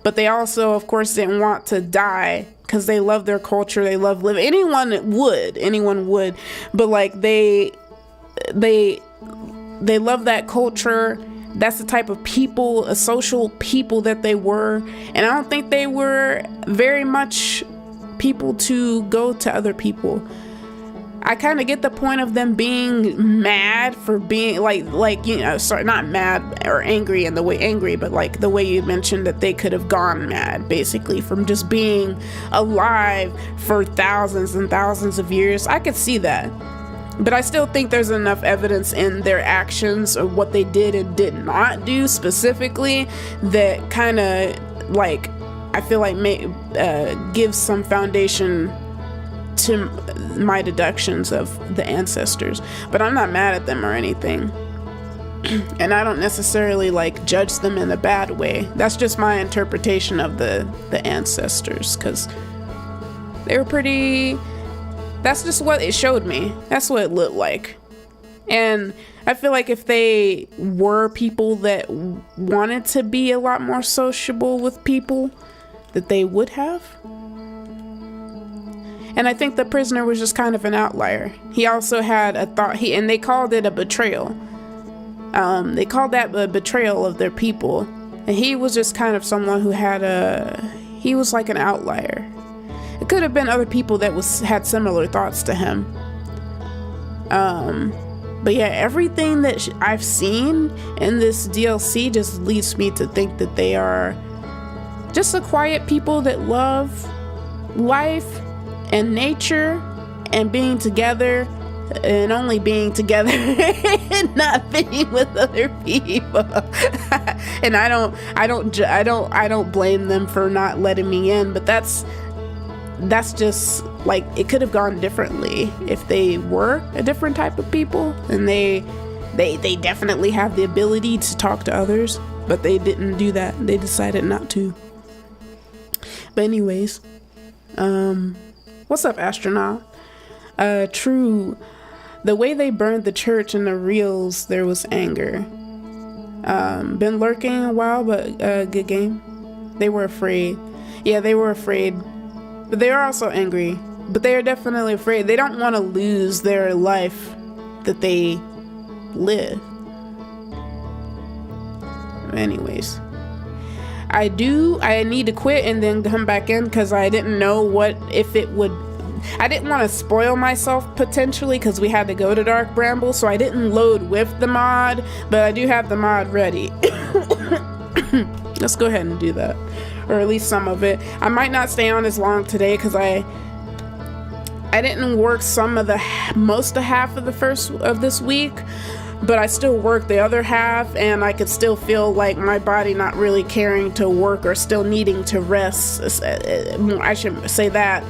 but they also of course didn't want to die because they love their culture, they love living. Anyone would, but like they love that culture. That's the type of people, a social people that they were. And I don't think they were very much people to go to other people. I kind of get the point of them being mad for being like, you know, sorry, not mad or angry in the way angry, but like the way you mentioned that they could have gone mad basically from just being alive for thousands and thousands of years. I could see that. But I still think there's enough evidence in their actions of what they did and did not do specifically that kind of like, I feel like gives some foundation to my deductions of the ancestors. But I'm not mad at them or anything. And I don't necessarily like judge them in a bad way. That's just my interpretation of the ancestors, because they were pretty... That's just what it showed me. That's what it looked like. And I feel like if they were people that wanted to be a lot more sociable with people, that they would have. And I think the prisoner was just kind of an outlier. He also had a thought, and they called it a betrayal. They called that a betrayal of their people. And he was just kind of someone who he was like an outlier. It could have been other people that had similar thoughts to him. But yeah, everything that I've seen in this DLC just leads me to think that they are just a quiet people that love life and nature and being together, and only being together and not being with other people. And I don't blame them for not letting me in, but that's just like, it could have gone differently if they were a different type of people, and they definitely have the ability to talk to others, but they didn't do that. They decided not to. But anyways, what's up, astronaut? True, the way they burned the church in the reels, there was anger. Been lurking a while, but good game. They were afraid. Yeah, they were afraid. But they are also angry. But they are definitely afraid. They don't want to lose their life that they live. Anyways. I need to quit and then come back in because I didn't know I didn't want to spoil myself potentially because we had to go to Dark Bramble, so I didn't load with the mod, but I do have the mod ready. Let's go ahead and do that. Or at least some of it. I might not stay on as long today because I didn't work most of half of the first of this week, but I still worked the other half, and I could still feel like my body not really caring to work or still needing to rest. I should say that.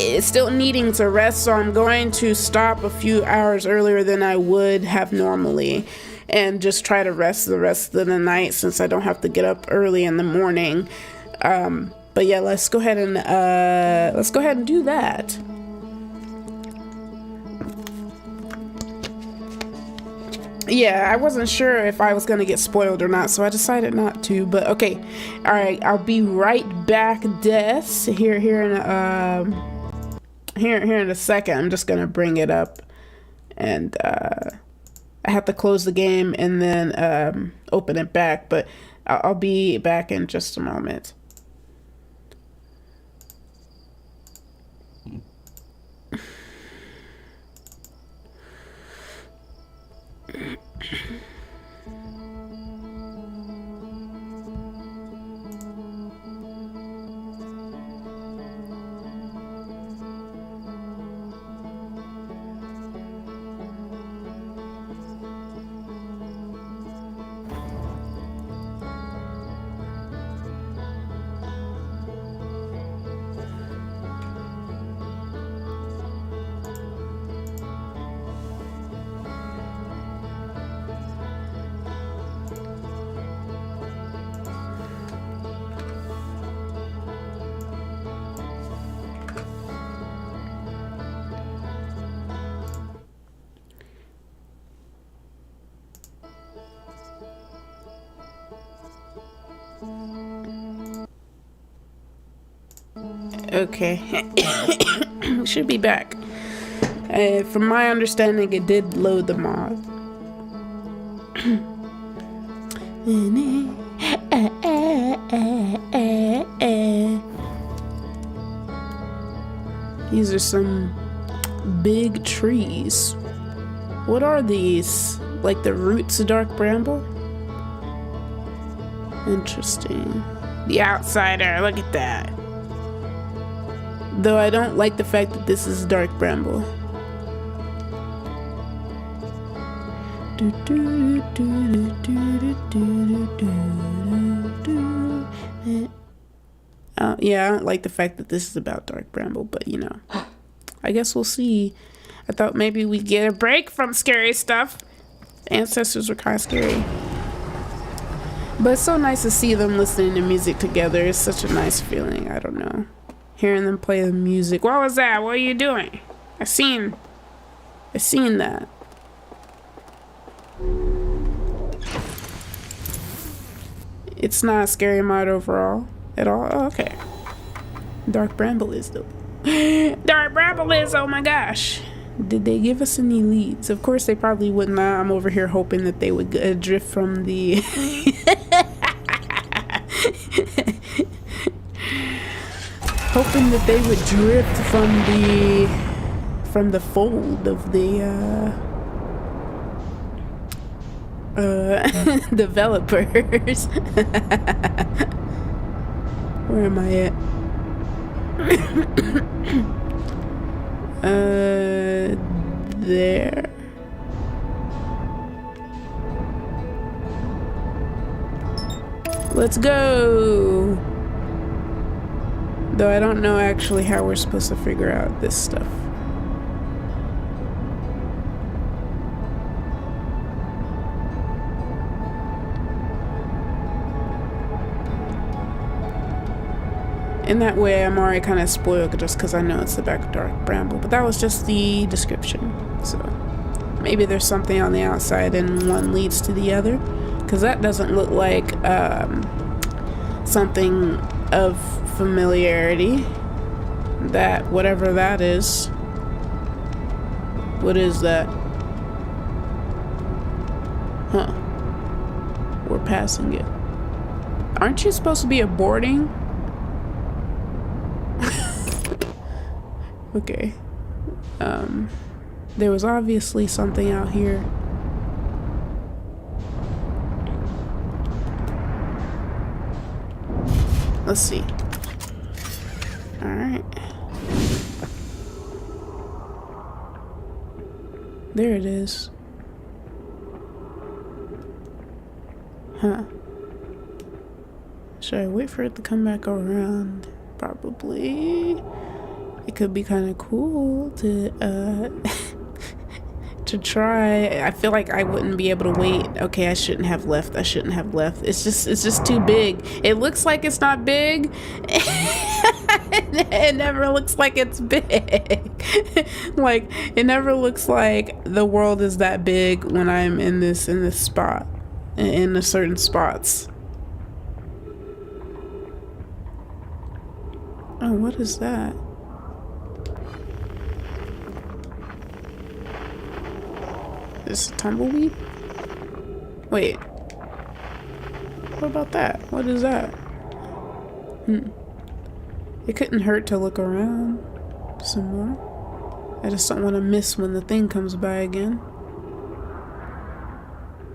It's still needing to rest, so I'm going to stop a few hours earlier than I would have normally and just try to rest the rest of the night since I don't have to get up early in the morning. But yeah, let's go ahead and do that. Yeah, I wasn't sure if I was gonna get spoiled or not, so I decided not to. But okay, all right, I'll be right back, Des. Here in a second. I'm just gonna bring it up, and I have to close the game and then open it back. But I'll be back in just a moment. Okay. Should be back. From my understanding, it did load the mod. These are some big trees. What are these? Like the roots of dark bramble? Interesting. The outsider, look at that. Though I don't like the fact that this is dark bramble. Yeah, I don't like the fact that this is about dark bramble, but you know, I guess we'll see. I thought maybe we'd get a break from scary stuff. Ancestors were kind of scary. But it's so nice to see them listening to music together. It's such a nice feeling. I don't know. Hearing them play the music. What was that? What are you doing? I seen that. It's not a scary mod overall at all. Oh, okay. Dark Bramble is though. Dark Bramble is, oh my gosh. Did they give us any leads? Of course they probably would not. I'm over here hoping that they would drift from the hoping that they would drift from the fold of the developers. Where am I at? There. Let's go. Though I don't know actually how we're supposed to figure out this stuff. In that way, I'm already kind of spoiled just because I know it's the back of Dark Bramble. But that was just the description. So maybe there's something on the outside and one leads to the other. Because that doesn't look like something of familiarity. That, whatever that is. What is that? Huh. We're passing it. Aren't you supposed to be aborting? Okay. There was obviously something out here. Let's see. Alright. There it is. Huh. Should I wait for it to come back around? Probably. It could be kind of cool to to try. I feel like I wouldn't be able to wait. Okay, I shouldn't have left. It's just too big. It looks like it's not big. It never looks like it's big. Like it never looks like the world is that big when I'm in this spot, in a certain spots. Oh, what is that? Is it tumbleweed? Wait. What about that? What is that? It couldn't hurt to look around some more. I just don't want to miss when the thing comes by again.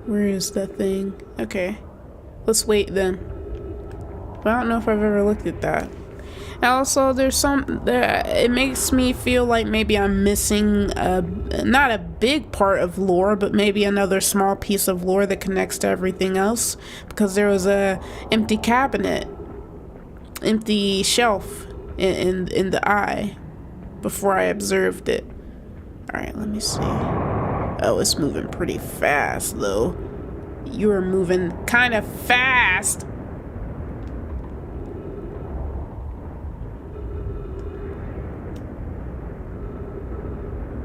Where is that thing? Okay. Let's wait then. But I don't know if I've ever looked at that. Also, there's it makes me feel like maybe I'm missing not a big part of lore, but maybe another small piece of lore that connects to everything else, because there was a empty cabinet, empty shelf in the eye before I observed it. All right, let me see. Oh, it's moving pretty fast though. You are moving kind of fast.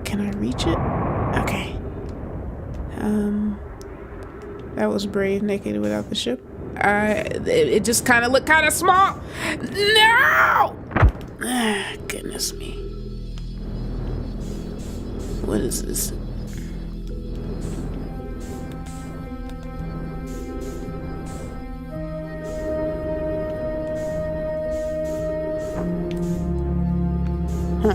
Can I reach it? Okay. That was brave, naked without the ship. It just kind of looked kind of small. No! Ah, goodness me. What is this? Huh.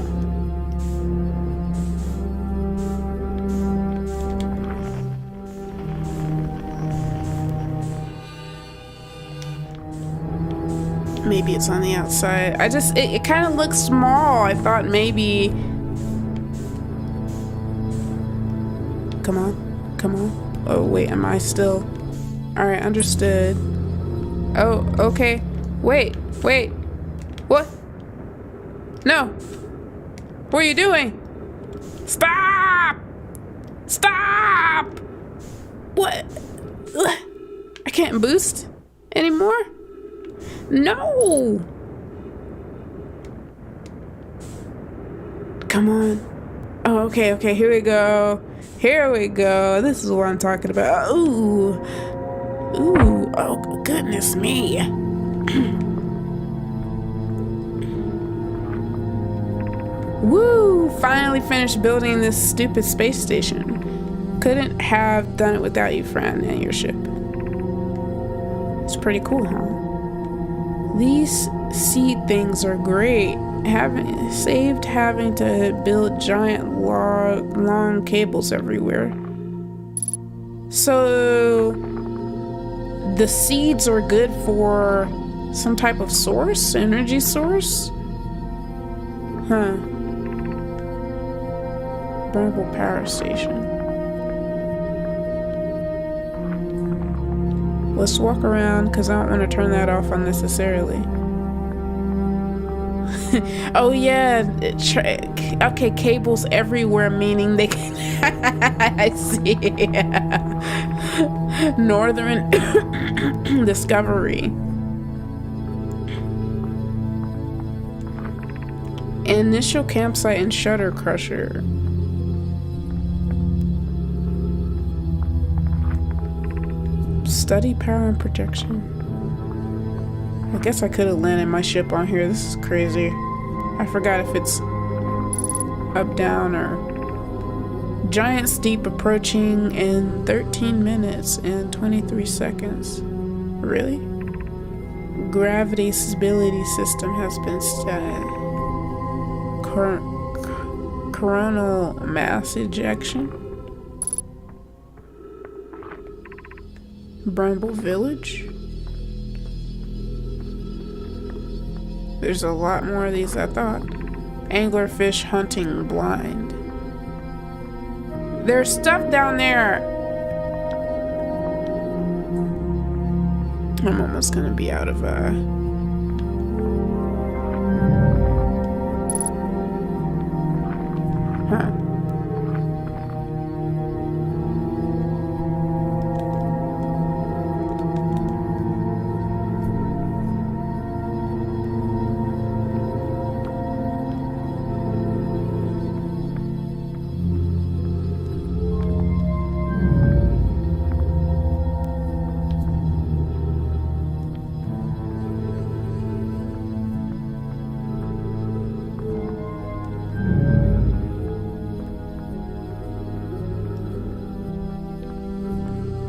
Maybe it's on the outside. It kind of looks small. I thought maybe... Come on. Come on. Oh, wait, am I still... Alright, understood. Oh, okay. Wait. What? No. What are you doing? Stop! Stop! What? Ugh. I can't boost anymore? No! Come on. Oh, okay, here we go. This is what I'm talking about. Ooh, oh, goodness me. Woo! Finally finished building this stupid space station. Couldn't have done it without you, friend, and your ship. It's pretty cool, huh? These seed things are great. Saved having to build giant long cables everywhere. So the seeds are good for some type of source, energy source? Huh. Burnable power station. Let's walk around because I don't want to turn that off unnecessarily. Oh yeah, okay, cables everywhere, meaning they can... I see. Northern Discovery. Initial campsite in Shutter Crusher. Study power and protection. I guess I could have landed my ship on here. This is crazy. I forgot if it's up, down, or... Giant steep approaching in 13 minutes and 23 seconds. Really? Gravity stability system has been studied. Coronal mass ejection. Bramble Village. There's a lot more of these I thought. Anglerfish hunting blind. There's stuff down there. I'm almost gonna be out of Huh.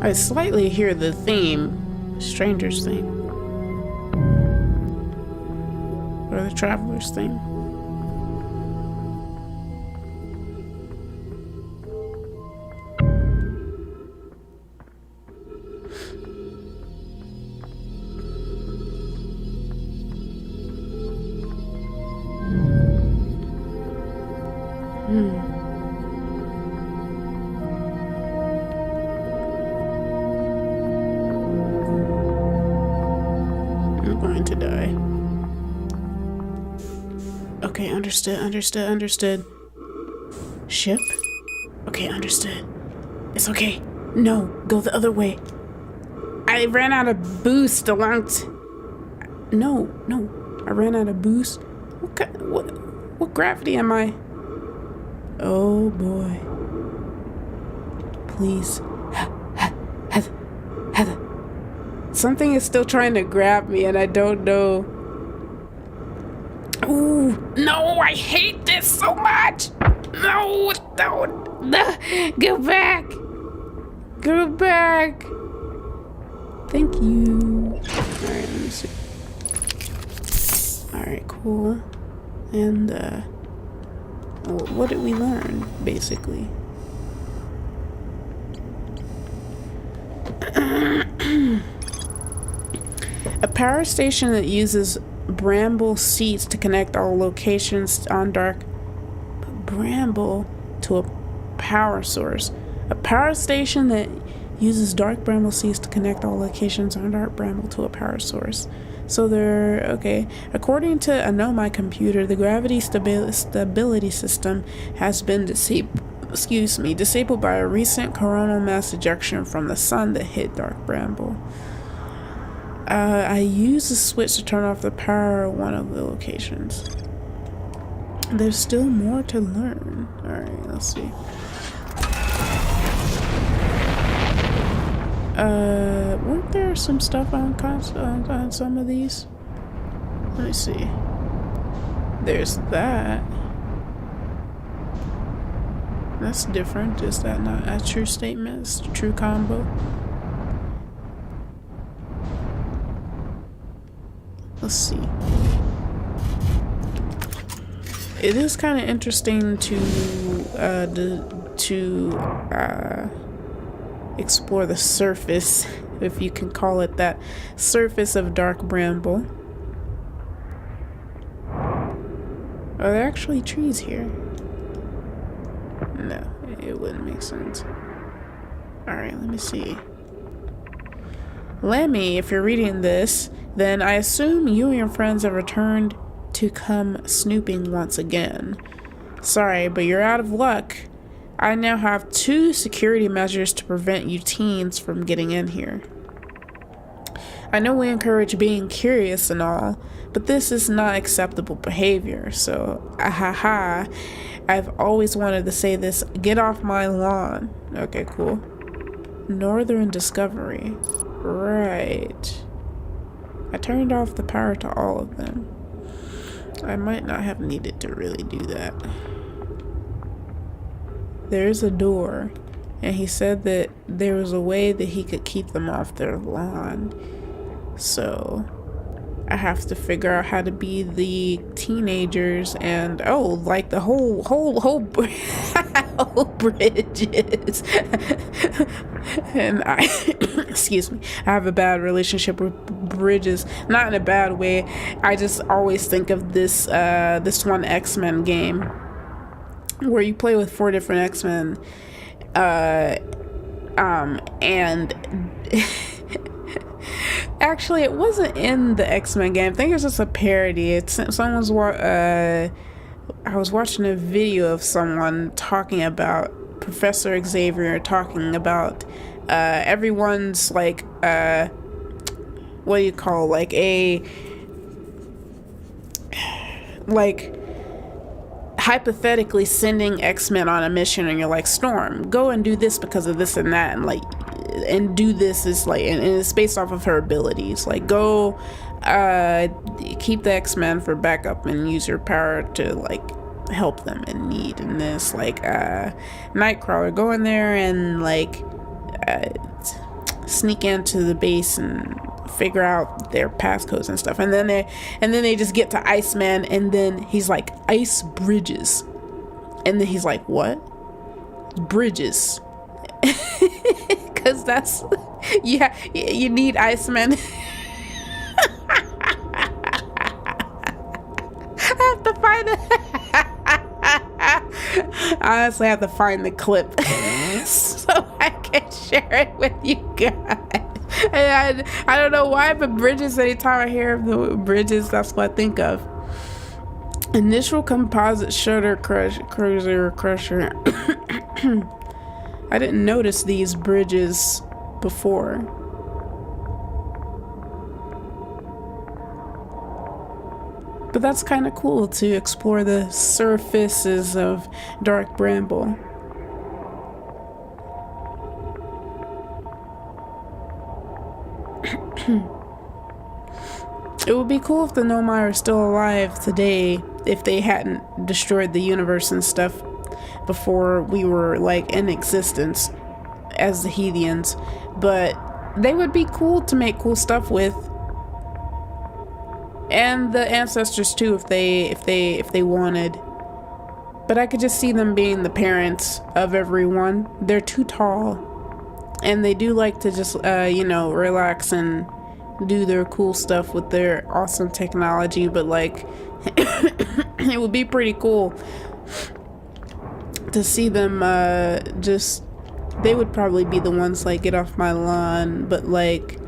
I slightly hear the theme, Stranger's theme, or the Traveler's theme. I'm going to die. Okay, understood. Ship? Okay, understood. It's okay. No, go the other way. I ran out of boost along No, I ran out of boost. What gravity am I? Oh boy. Please. Something is still trying to grab me and I don't know. Ooh, no, I hate this so much. No, no, go back. Go back. Thank you. Alright, let me see. Alright, cool. And, what did we learn, basically? A power station that uses bramble seeds to connect all locations on dark bramble to a power source. A power station that uses dark bramble seeds to connect all locations on dark bramble to a power source. So they're okay. According to Anomai computer, the gravity stability system has been disabled by a recent coronal mass ejection from the sun that hit dark bramble. I use the switch to turn off the power at one of the locations. There's still more to learn. Alright, let's see. Weren't there some stuff on some of these? Let me see. There's that. That's different. Is that not a true statement? It's a true combo. Let's see. It is kind of interesting to explore the surface, if you can call it that, surface of dark bramble. Are there actually trees here? No, it wouldn't make sense. Alright, let me see. Lemmy, if you're reading this, then I assume you and your friends have returned to come snooping once again. Sorry, but you're out of luck. I now have 2 security measures to prevent you teens from getting in here. I know we encourage being curious and all, but this is not acceptable behavior, so ahaha. I've always wanted to say this. Get off my lawn. Okay, cool. Northern Discovery. Right. I turned off the power to all of them. I might not have needed to really do that. There's a door, and he said that there was a way that he could keep them off their lawn. So I have to figure out how to be the teenagers and like the whole whole bridges. And I excuse me, I have a bad relationship with bridges, not in a bad way. I just always think of this one X-Men game where you play with 4 different X-Men, and actually it wasn't in the X-Men game. I think it was just a parody. It's someone's I was watching a video of someone talking about Professor Xavier, talking about everyone's like what do you call, like hypothetically sending X-Men on a mission, and you're like, Storm, go and do this because of this and that, and do this is like, and it's based off of her abilities, like go keep the X-Men for backup and use your power to like help them in need. And this like Nightcrawler, go in there and like sneak into the base and figure out their passcodes and stuff, and then they just get to Iceman, and then he's like, ice bridges, and then he's like, what? Bridges. Because that's, yeah, you need Iceman. I have to find it. I honestly have to find the clip so I can share it with you guys. And I don't know why, but bridges, anytime I hear of the bridges, that's what I think of. Initial composite shutter cruiser crusher. I didn't notice these bridges before. But that's kind of cool to explore the surfaces of dark bramble. It would be cool if the Nomai are still alive today, if they hadn't destroyed the universe and stuff before we were like in existence as the Heathians. But they would be cool to make cool stuff with, and the ancestors too, if they wanted. But I could just see them being the parents of everyone. They're too tall, and they do like to just relax and do their cool stuff with their awesome technology. But like it would be pretty cool to see them they would probably be the ones like, get off my lawn, but like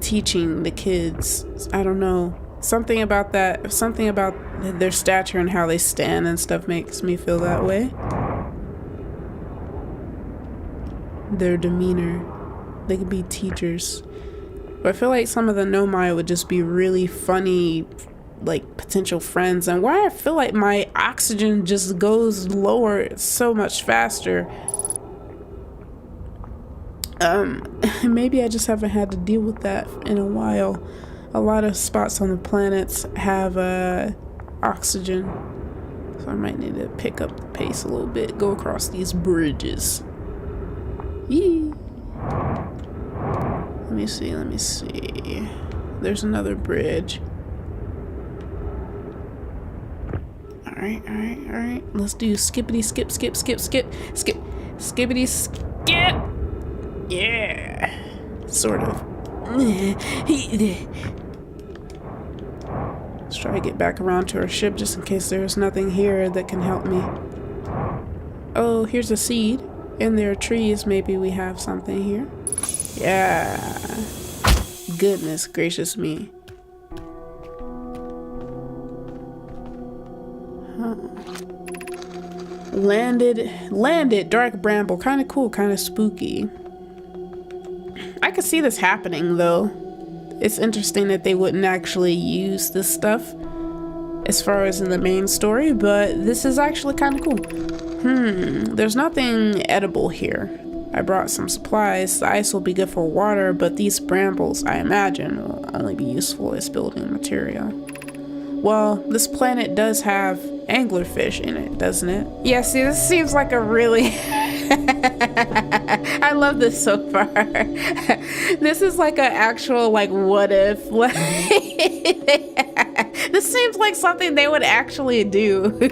teaching the kids. I don't know, something about their stature and how they stand and stuff makes me feel that way. Their demeanor, they could be teachers. But I feel like some of the Nomai would just be really funny, like potential friends. And why I feel like my oxygen just goes lower so much faster. Maybe I just haven't had to deal with that in a while. A lot of spots on the planets have oxygen, so I might need to pick up the pace a little bit, go across these bridges. Yee. Let me see. There's another bridge. Alright. Let's do skippity skip. Skippity skip! Yeah! Sort of. Let's try to get back around to our ship just in case there's nothing here that can help me. Oh, here's a seed. And there are trees. Maybe we have something here. Yeah. Goodness gracious me. Huh. Landed dark bramble. Kind of cool, kind of spooky. I could see this happening though. It's interesting that they wouldn't actually use this stuff as far as in the main story, but this is actually kind of cool. There's nothing edible here. I brought some supplies. The ice will be good for water, but these brambles, I imagine, will only be useful as building material. Well, this planet does have anglerfish in it, doesn't it? Yeah, see, this seems like a really... I love this so far. This is like an actual, like, what if? This seems like something they would actually do.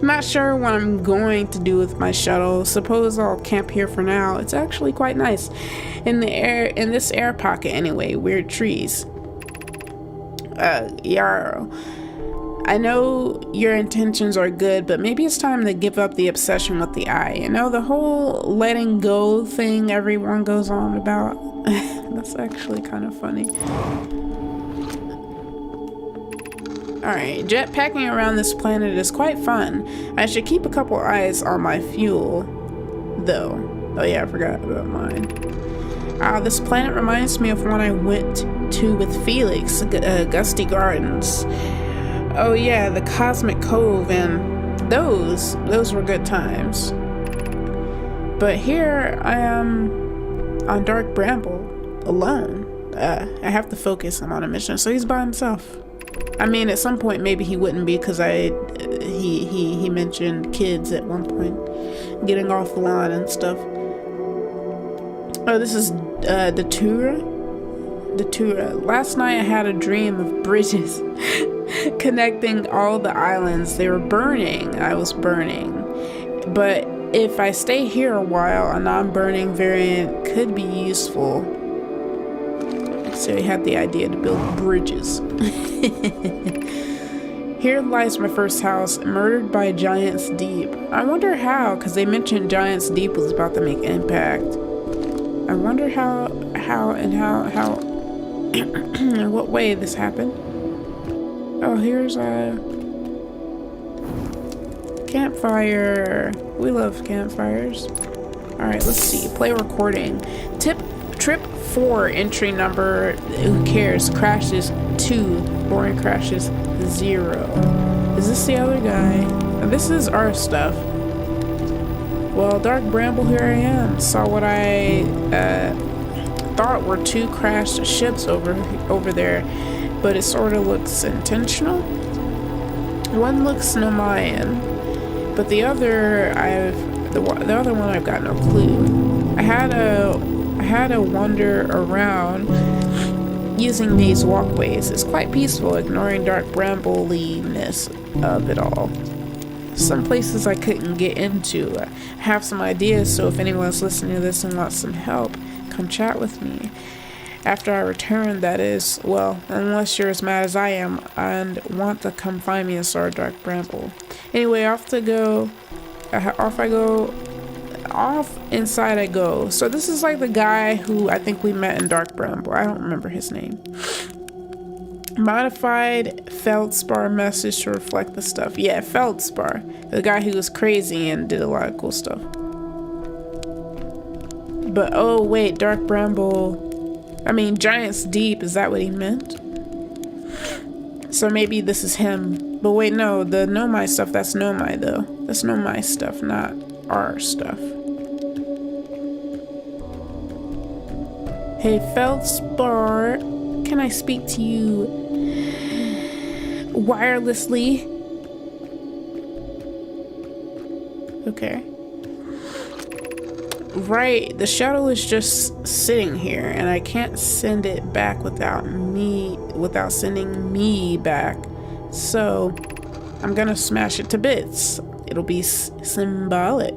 Not sure what I'm going to do with my shuttle. Suppose I'll camp here for now. It's actually quite nice. In this air pocket anyway. Weird trees. Yarrow. I know your intentions are good, but maybe it's time to give up the obsession with the eye. You know, the whole letting go thing everyone goes on about. That's actually kind of funny. Alright, jetpacking around this planet is quite fun. I should keep a couple eyes on my fuel, though. Oh yeah, I forgot about mine. This planet reminds me of one I went to with Felix, Gusty Gardens. Oh yeah, the Cosmic Cove, and those were good times. But here I am on Dark Bramble, alone. I have to focus. I'm on a mission, so he's by himself. I mean, at some point maybe he wouldn't be, because he mentioned kids at one point, getting off the line and stuff. Oh, this is Datura. Last night I had a dream of bridges connecting all the islands. They were burning. I was burning. But if I stay here a while, a non-burning variant could be useful. So he had the idea to build bridges. Here lies my first house, murdered by Giants Deep. I wonder how, because they mentioned Giants Deep was about to make impact. I wonder how in what way this happened. Oh, here's a campfire. We love campfires. Alright, let's see. Play recording. Trip 4 entry number. Who cares? Crashes 2. Boring crashes 0. Is this the other guy? This is our stuff. Well, Dark Bramble, here I am. Saw what I thought thought were two crashed ships over there, but it sort of looks intentional. One looks Nomayan, but the other the other one I've got no clue. I had to wander around using these walkways. It's quite peaceful, ignoring dark brambliness of it all. Some places I couldn't get into. I have some ideas, so if anyone's listening to this and wants some help, come chat with me. After I return, that is. Well, unless you're as mad as I am and want to come find me in Dark Bramble. Anyway, off inside I go. So this is like the guy who I think we met in Dark Bramble. I don't remember his name. Modified Feldspar message to reflect the stuff. Yeah, Feldspar. The guy who was crazy and did a lot of cool stuff. But oh wait, Dark Bramble. I mean, Giant's Deep. Is that what he meant? So maybe this is him. But wait, no. The Nomai stuff, that's Nomai though. That's Nomai stuff, not our stuff. Hey, Feldspar. Can I speak to you wirelessly? Okay. Right, the shuttle is just sitting here and I can't send it back without sending me back. So I'm gonna smash it to bits. It'll be symbolic.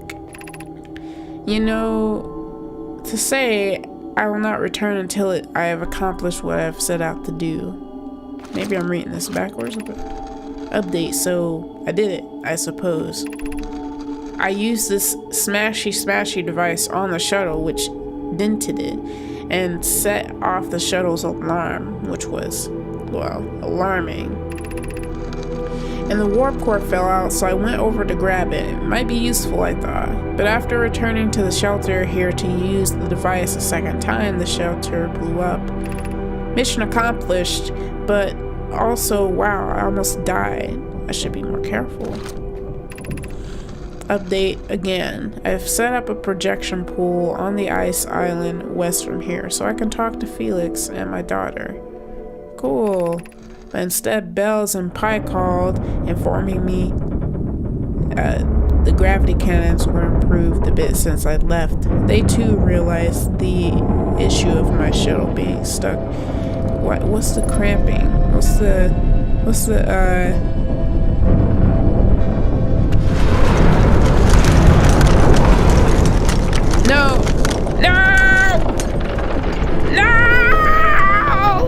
You know, to say I will not return until I have accomplished what I've set out to do. Maybe I'm reading this backwards. Update, so I did it, I suppose. I used this smashy device on the shuttle, which dented it, and set off the shuttle's alarm, which was, well, alarming. And the warp core fell out, so I went over to grab it. It might be useful, I thought. But after returning to the shelter here to use the device a second time, the shelter blew up. Mission accomplished, but also, wow, I almost died. I should be more careful. Update again. I've set up a projection pool on the ice island west from here, so I can talk to Felix and my daughter. Cool. But instead, Bells and Pi called, informing me the gravity cannons were improved a bit since I left. They too realized the issue of my shuttle being stuck. What's the cramping? What's the No!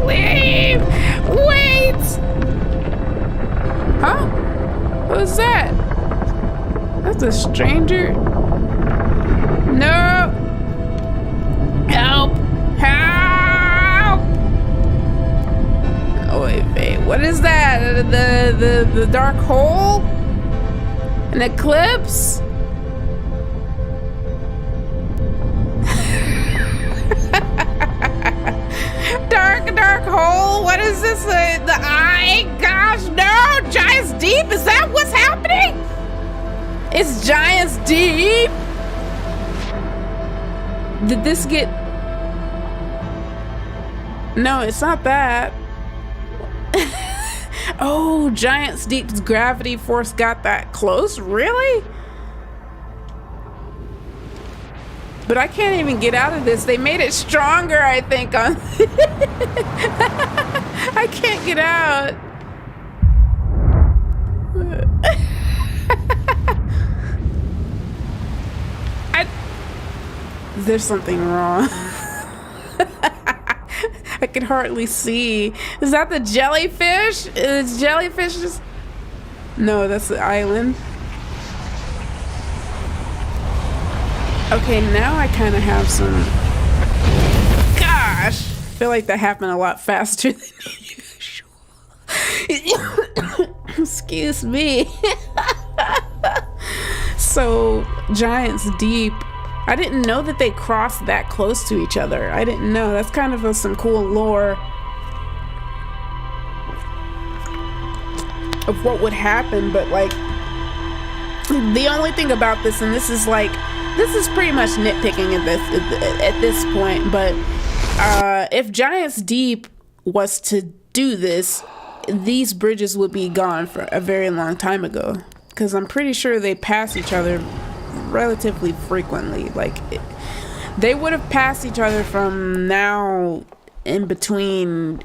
Leave! Wait! Huh? Who's that? That's a stranger. No! Help! Help! Oh wait, what is that? The dark hole? An eclipse? Dark hole? What is this? The eye? Gosh, no! Giant's Deep? Is that what's happening? It's Giant's Deep? Did this get... No, it's not that. Oh, Giant's Deep's gravity force got that close? Really? But I can't even get out of this. They made it stronger, I think. I can't get out. There's something wrong. I can hardly see. Is that the jellyfish? Is jellyfish just... No, that's the island. Okay, now I kind of have some... Gosh! I feel like that happened a lot faster than usual. Excuse me. So, Giant's Deep. I didn't know that they crossed that close to each other. I didn't know. That's kind of some cool lore of what would happen, but like... The only thing about this, and this is pretty much nitpicking at this point, but If Giants Deep was to do this, these bridges would be gone for a very long time ago. Because I'm pretty sure they pass each other relatively frequently. Like, they would have passed each other from now in between,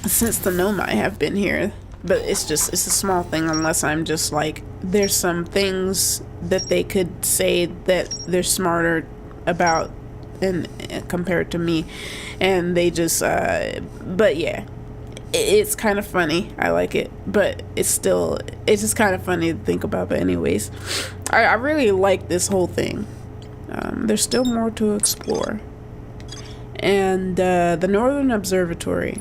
since the Nomai have been here. But it's a small thing, unless I'm just like, there's some things that they could say that they're smarter about and compared to me, and they just but yeah, it's kind of funny. I like it, but it's just kind of funny to think about. But anyways, I really like this whole thing. There's still more to explore. And the Northern Observatory.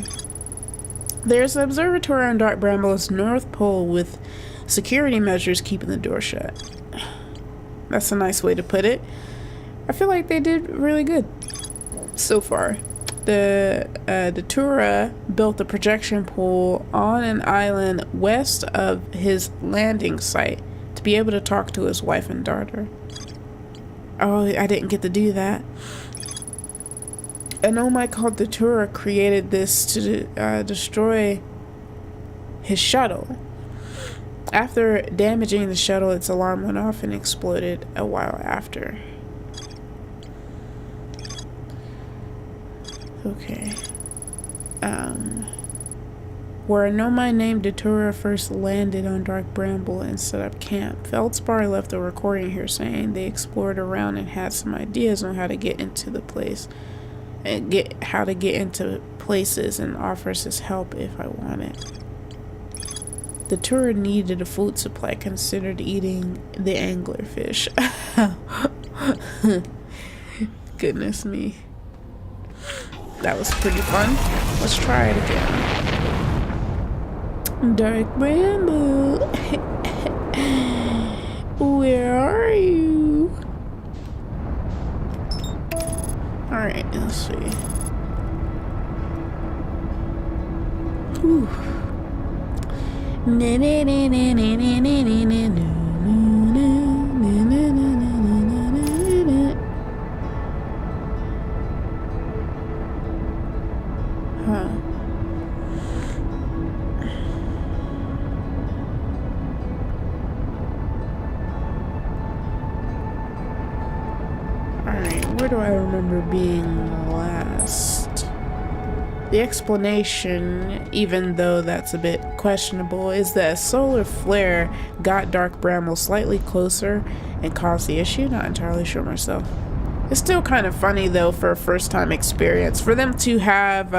There's an observatory on Dark Bramble's North Pole with security measures keeping the door shut. That's a nice way to put it. I feel like they did really good so far. The Datura built a projection pole on an island west of his landing site to be able to talk to his wife and daughter. Oh, I didn't get to do that. An Nomai called Datura created this to destroy his shuttle. After damaging the shuttle, its alarm went off and exploded a while after. Okay. Where a Nomai named Datura first landed on Dark Bramble and set up camp, Feldspar left a recording here saying they explored around and had some ideas on how to get into the place and how to get into places, and offers his help if I want it. Datura needed a food supply, considered eating the anglerfish. Goodness me. That was pretty fun. Let's try it again. Dark Bramble. Where are you? Alright, let's see. Whew. Where do I remember being last? The explanation, even though that's a bit questionable, is that a solar flare got Dark Bramble slightly closer and caused the issue. Not entirely sure myself. It's still kind of funny though for a first time experience for them to have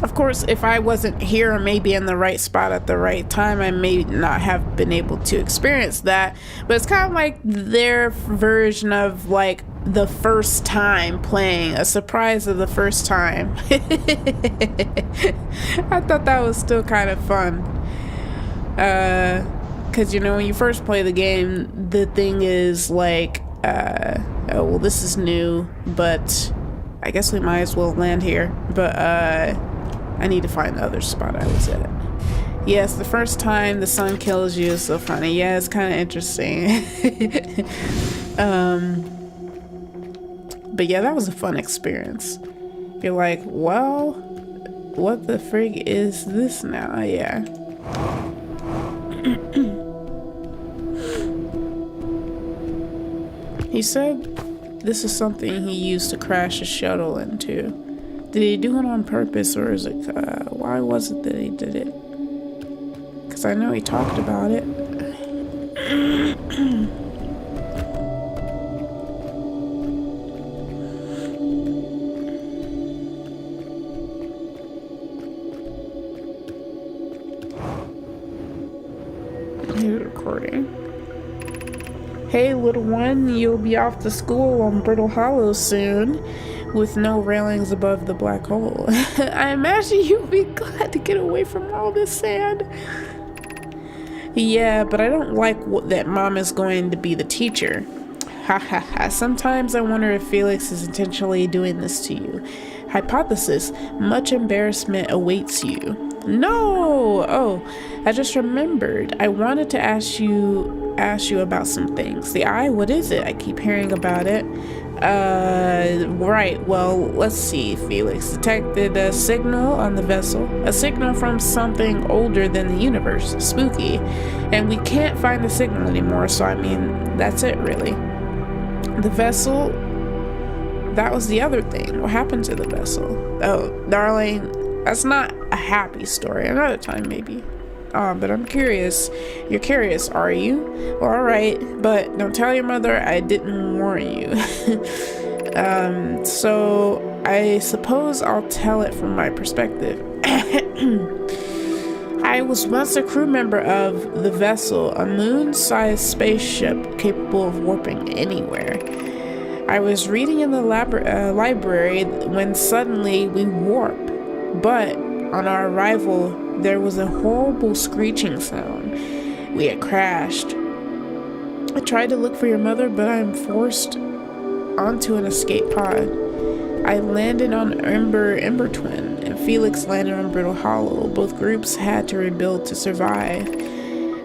of course, if I wasn't here or maybe in the right spot at the right time, I may not have been able to experience that. But it's kind of like their version of like the first time playing, a surprise of the first time. I thought that was still kind of fun. Because, you know, when you first play the game, the thing is like, oh, well, this is new, but I guess we might as well land here. But, I need to find the other spot I was at. Yes, the first time the sun kills you is so funny. Yeah, it's kind of interesting. But yeah, that was a fun experience. You're like, well, what the frig is this now? Yeah. He said this is something he used to crash a shuttle into. Did he do it on purpose, or is it, why was it that he did it? Because I know he talked about it. Here's recording. Hey, little one, you'll be off to school on Brittle Hollow soon, with no railings above the black hole. I imagine you'll be glad to get away from all this sand. Yeah, but I don't like that Mom is going to be the teacher. Ha ha ha. Sometimes I wonder if Felix is intentionally doing this to you. Hypothesis: much embarrassment awaits you. No! Oh, I just remembered. I wanted to ask you about some things. The eye, what is it? I keep hearing about it. Right. Well, let's see. Felix detected a signal on the vessel. A signal from something older than the universe. Spooky. And we can't find the signal anymore, so I mean, that's it really. The vessel, that was the other thing. What happened to the vessel? Oh, darling, that's not a happy story. Another time, maybe. But I'm curious. You're curious, are you? Well, alright, but don't tell your mother I didn't warn you. So I suppose I'll tell it from my perspective. I was once a crew member of the vessel, a moon-sized spaceship capable of warping anywhere. I was reading in the library when suddenly we warped, but on our arrival, there was a horrible screeching sound. We had crashed. I tried to look for your mother, but I am forced onto an escape pod. I landed on Ember Twin, and Felix landed on Brittle Hollow. Both groups had to rebuild to survive.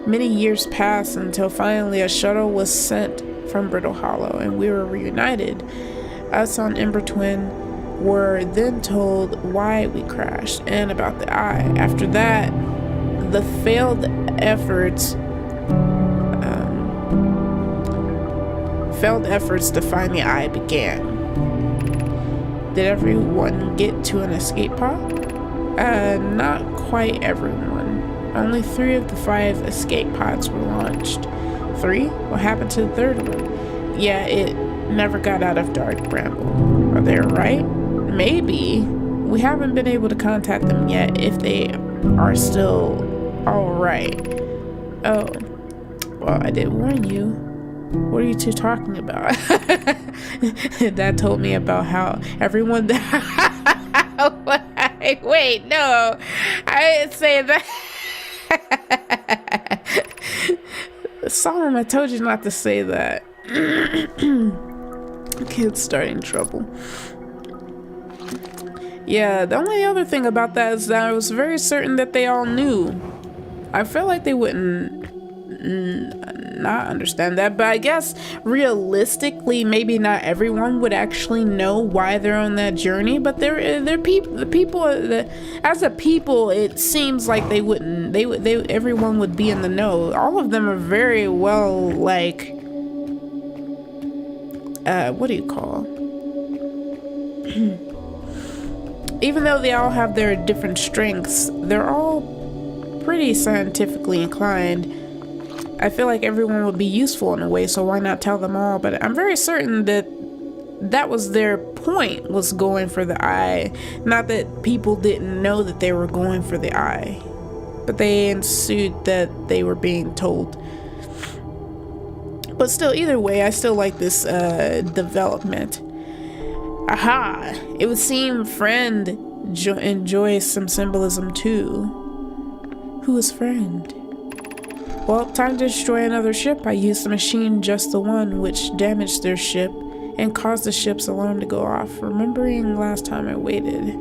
Many years passed until finally a shuttle was sent from Brittle Hollow, and we were reunited. Us on Ember Twin were then told why we crashed and about the eye. After that, the failed efforts to find the eye began. Did everyone get to an escape pod? Not quite everyone. Only 3 of the 5 escape pods were launched. 3? What happened to the third one? Yeah, it never got out of Dark Bramble. Are they alright? Maybe. We haven't been able to contact them yet if they are still alright. Oh. Well, I did warn you. What are you two talking about? Dad told me about how everyone... Wait, no. I didn't say that. Solomon, I told you not to say that. Kid's starting trouble. Yeah, the only other thing about that is that I was very certain that they all knew. I feel like they wouldn't not understand that, but I guess realistically, maybe not everyone would actually know why they're on that journey. But they're people. As a people, it seems like they wouldn't. Everyone would be in the know. All of them are very well, like, what do you call? Even though they all have their different strengths, they're all pretty scientifically inclined. I feel like everyone would be useful in a way, so why not tell them all? But I'm very certain that that was their point, was going for the eye. Not that people didn't know that they were going for the eye, but they ensued that they were being told. But still, either way, I still like this development. Aha! It would seem Friend enjoys some symbolism too. Who is Friend? Well, time to destroy another ship. I used the machine, just the one, which damaged their ship and caused the ship's alarm to go off, remembering last time I waited.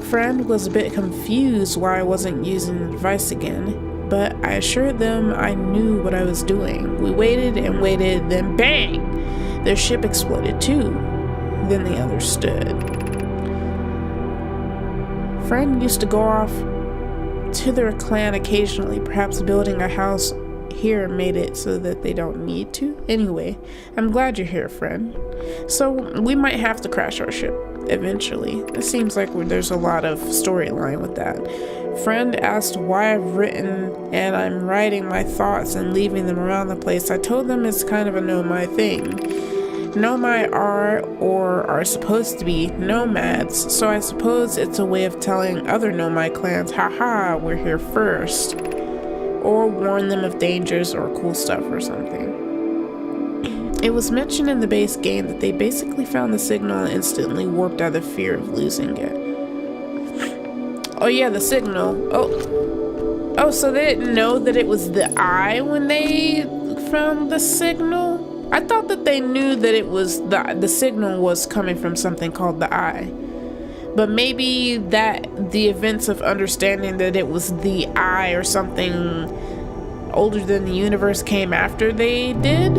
Friend was a bit confused why I wasn't using the device again, but I assured them I knew what I was doing. We waited and waited, then bang! Their ship exploded too. Then the others stood. Friend used to go off to their clan occasionally. Perhaps building a house here made it so that they don't need to. Anyway, I'm glad you're here, Friend. So we might have to crash our ship eventually. It seems like there's a lot of storyline with that. Friend asked why I've written and I'm writing my thoughts and leaving them around the place. I told them it's kind of a Nomai thing. Nomai are supposed to be nomads, so I suppose it's a way of telling other Nomai clans, haha, we're here first. Or warn them of dangers or cool stuff or something. It was mentioned in the base game that they basically found the signal and instantly warped out of fear of losing it. Oh yeah, the signal. Oh, so they didn't know that it was the eye when they found the signal? I thought that they knew that it was the signal was coming from something called the eye. But maybe that the events of understanding that it was the eye or something older than the universe came after they did.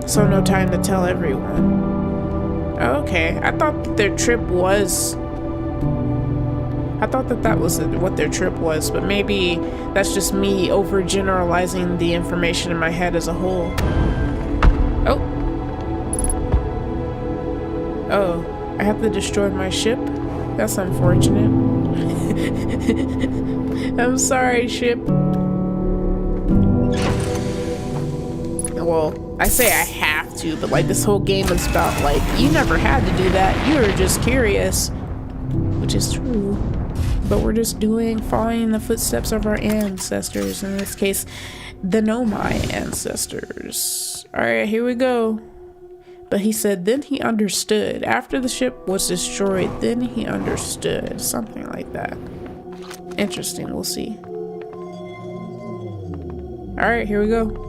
So no time to tell everyone. Okay, I thought that their trip was... I thought that that was what their trip was, but maybe that's just me overgeneralizing the information in my head as a whole. Oh. Oh, I have to destroy my ship? That's unfortunate. I'm sorry, ship. Well, I say I have to, but like this whole game is about like, you never had to do that. You were just curious, which is true. But we're just following in the footsteps of our ancestors. In this case, the Nomai ancestors. All right, here we go. But he said, then he understood. After the ship was destroyed, then he understood. Something like that. Interesting, we'll see. All right, here we go.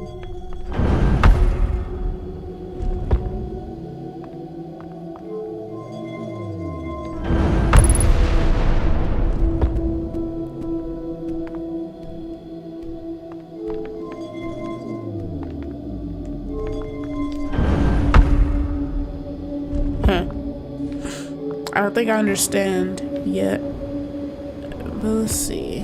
I don't think I understand yet, but let's see.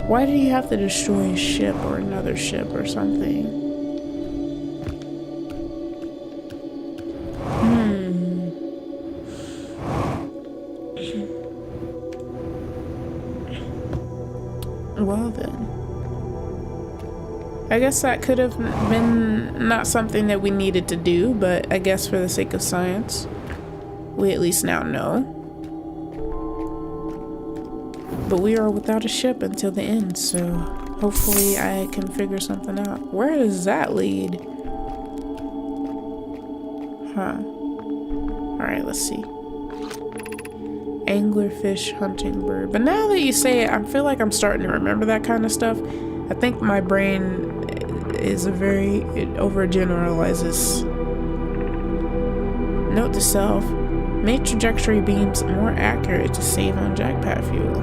Why did he have to destroy a ship or another ship or something? Well then. I guess that could have been not something that we needed to do, but I guess for the sake of science, we at least now know. But we are without a ship until the end, so hopefully I can figure something out. Where does that lead? Huh. Alright, let's see. Anglerfish, hunting bird. But now that you say it, I feel like I'm starting to remember that kind of stuff. I think my brain is it overgeneralizes. Note to self. Make trajectory beams more accurate to save on jackpot fuel.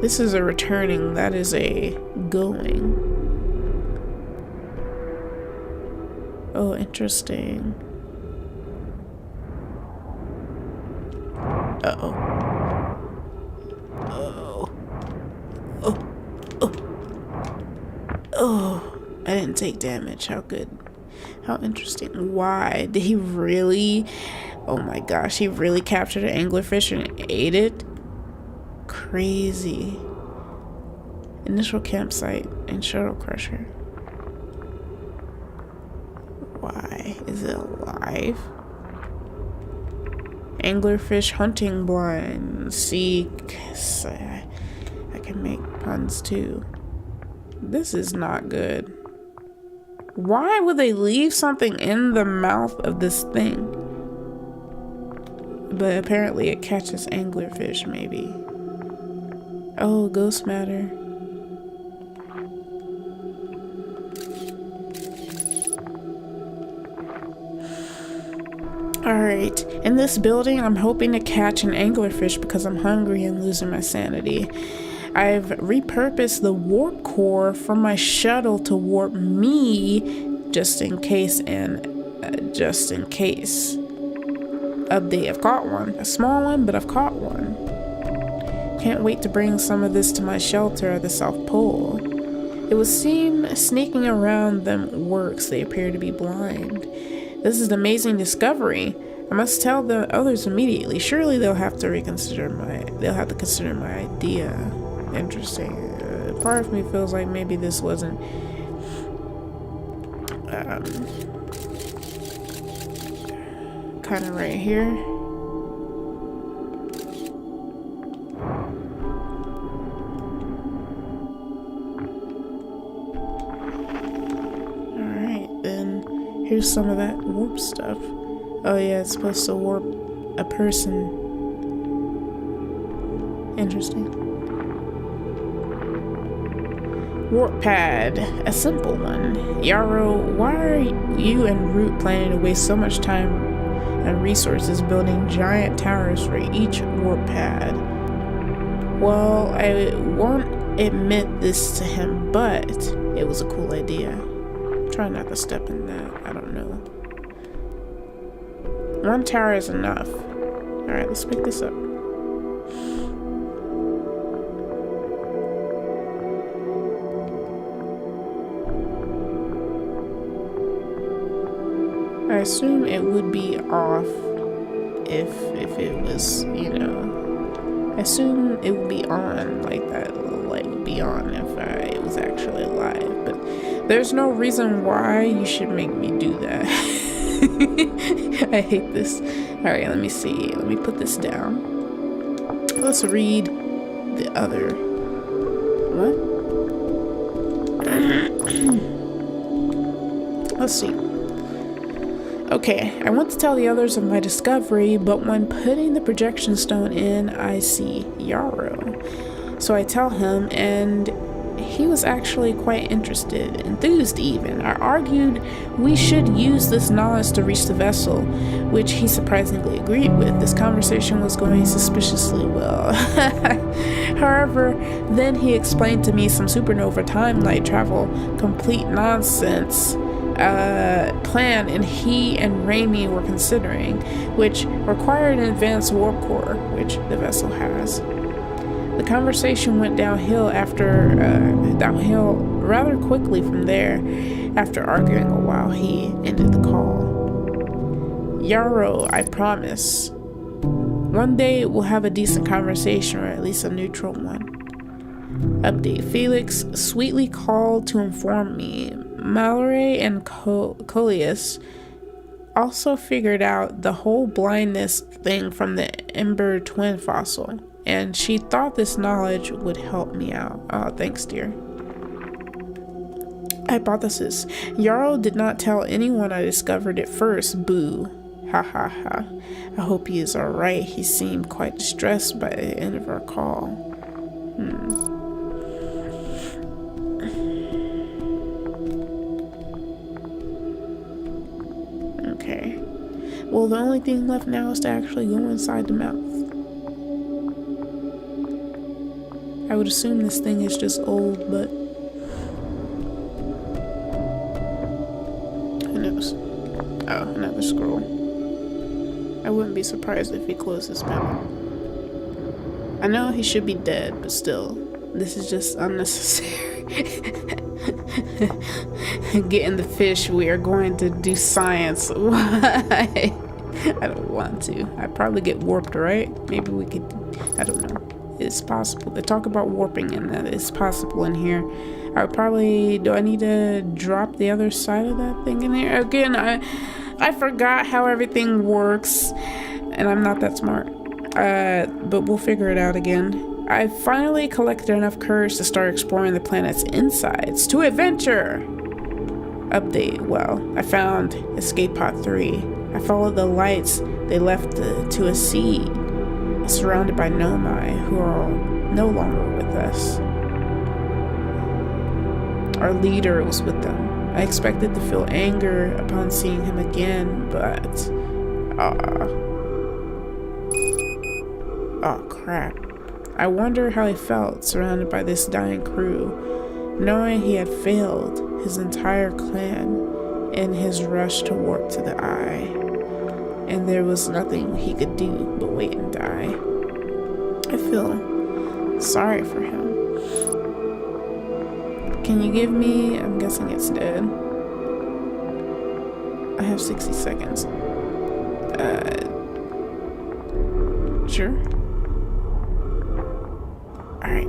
This is a returning, that is a going. Oh, interesting. Uh-oh. Oh. Oh. Oh. Oh. I didn't take damage. How good. How interesting. Why? Did he really? Oh my gosh. He really captured an anglerfish and ate it? Crazy. Initial campsite and shuttle crusher. Why? Is it alive? Anglerfish hunting blind. See, I can make puns too. This is not good. Why would they leave something in the mouth of this thing? But apparently it catches anglerfish, maybe. Oh, ghost matter. Alright, in this building, I'm hoping to catch an anglerfish because I'm hungry and losing my sanity. I've repurposed the warp core from my shuttle to warp me just in case just in case. Update, I've caught one. A small one, but I've caught one. Can't wait to bring some of this to my shelter at the South Pole. It would seem sneaking around them works. They appear to be blind. This is an amazing discovery. I must tell the others immediately. Surely they'll have to consider my idea. Interesting. Part of me feels like maybe this wasn't kind of right here. Alright, then here's some of that warp stuff. Oh yeah, it's supposed to warp a person. Interesting. Warp pad, a simple one. Yarrow, why are you and Root planning to waste so much time and resources building giant towers for each warp pad? Well, I won't admit this to him, but it was a cool idea. Try not to step in that. I don't know. One tower is enough. Alright, let's pick this up. I assume it would be off if it was, you know. I assume it would be on, like that little light would be on if it was actually alive. But there's no reason why you should make me do that. I hate this. Alright, let me see. Let me put this down. Let's read the other. What? Let's see. Okay, I want to tell the others of my discovery, but when putting the projection stone in, I see Yarrow. So I tell him, and he was actually quite interested, enthused even. I argued we should use this knowledge to reach the vessel, which he surprisingly agreed with. This conversation was going suspiciously well. However, then he explained to me some supernova time-light travel, complete nonsense plan, and he and Raimi were considering, which required an advanced warp core, which the vessel has. The conversation went downhill rather quickly from there. After arguing a while, he ended the call. Yarrow, I promise. One day we'll have a decent conversation, or at least a neutral one. Update. Felix sweetly called to inform me Mallory and Coleus also figured out the whole blindness thing from the Ember twin fossil, and she thought this knowledge would help me out. Oh, thanks, dear. Hypothesis. Yarrow did not tell anyone I discovered it first. Boo. Ha ha ha. I hope he is alright. He seemed quite distressed by the end of our call. Okay. Well, the only thing left now is to actually go inside the mouth. I would assume this thing is just old, but who knows? Oh, another scroll. I wouldn't be surprised if he closed his mouth. I know he should be dead, but still, this is just unnecessary. Getting the fish, we are going to do science. Why? I don't want to. I'd probably get warped, right? Maybe we could, I don't know. It's possible. They talk about warping and that it's possible in here. I would probably, do I need to drop the other side of that thing in there? Again, I forgot how everything works, and I'm not that smart. But we'll figure it out again. I finally collected enough courage to start exploring the planet's insides. To adventure! Update. Well, I found Escape Pod 3. I followed the lights they left to a seed. Surrounded by Nomai, who are no longer with us. Our leader was with them. I expected to feel anger upon seeing him again, but... oh, crap. I wonder how he felt surrounded by this dying crew, knowing he had failed his entire clan in his rush to warp to the Eye, and there was nothing he could do but wait and die. I feel sorry for him. Can you give me... I'm guessing it's dead. I have 60 seconds. Sure. Alright.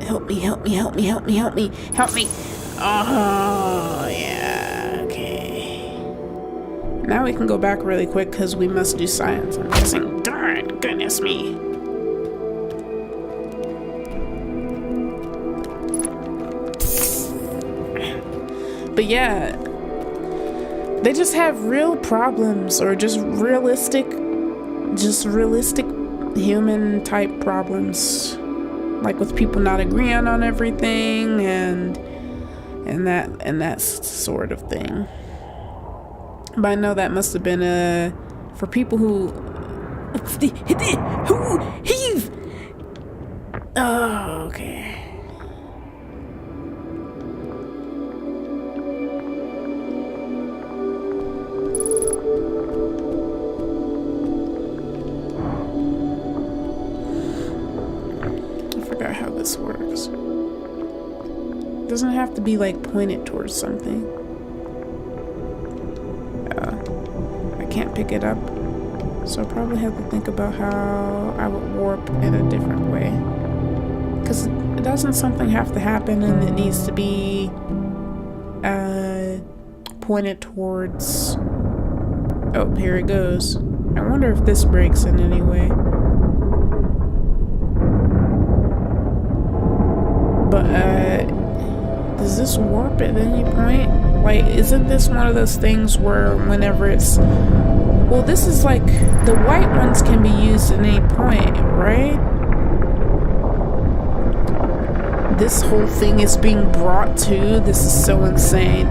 Help me, help me, help me, help me, help me, help me. Oh, yeah, okay. Now we can go back really quick because we must do science. I'm guessing, darn goodness me. But yeah, they just have real problems, or just realistic human type problems, like with people not agreeing on everything and that sort of thing. But I know that must have been for people who heave. Oh, okay. How this works. It doesn't have to be like pointed towards something. I can't pick it up, so I probably have to think about how I would warp in a different way. Because doesn't something have to happen and it needs to be pointed towards... Oh, here it goes. I wonder if this breaks in any way. But, does this warp at any point? Like, isn't this one of those things where whenever it's... Well, this is like, the white ones can be used at any point, right? This whole thing is being brought to... This is so insane.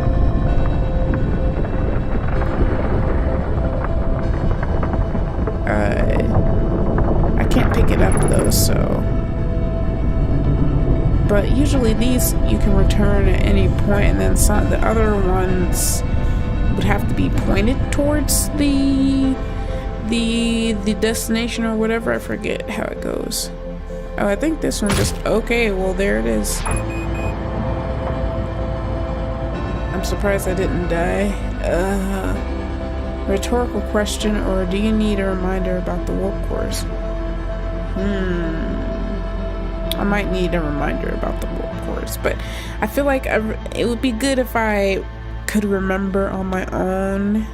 I can't pick it up though, so... But usually these you can return at any point, and then some the other ones would have to be pointed towards the destination or whatever. I forget how it goes. Oh, I think this one just... Okay, well there it is. I'm surprised I didn't die. Rhetorical question, or do you need a reminder about the warp cores? I might need a reminder about the warp cores, but I feel like it would be good if I could remember on my own.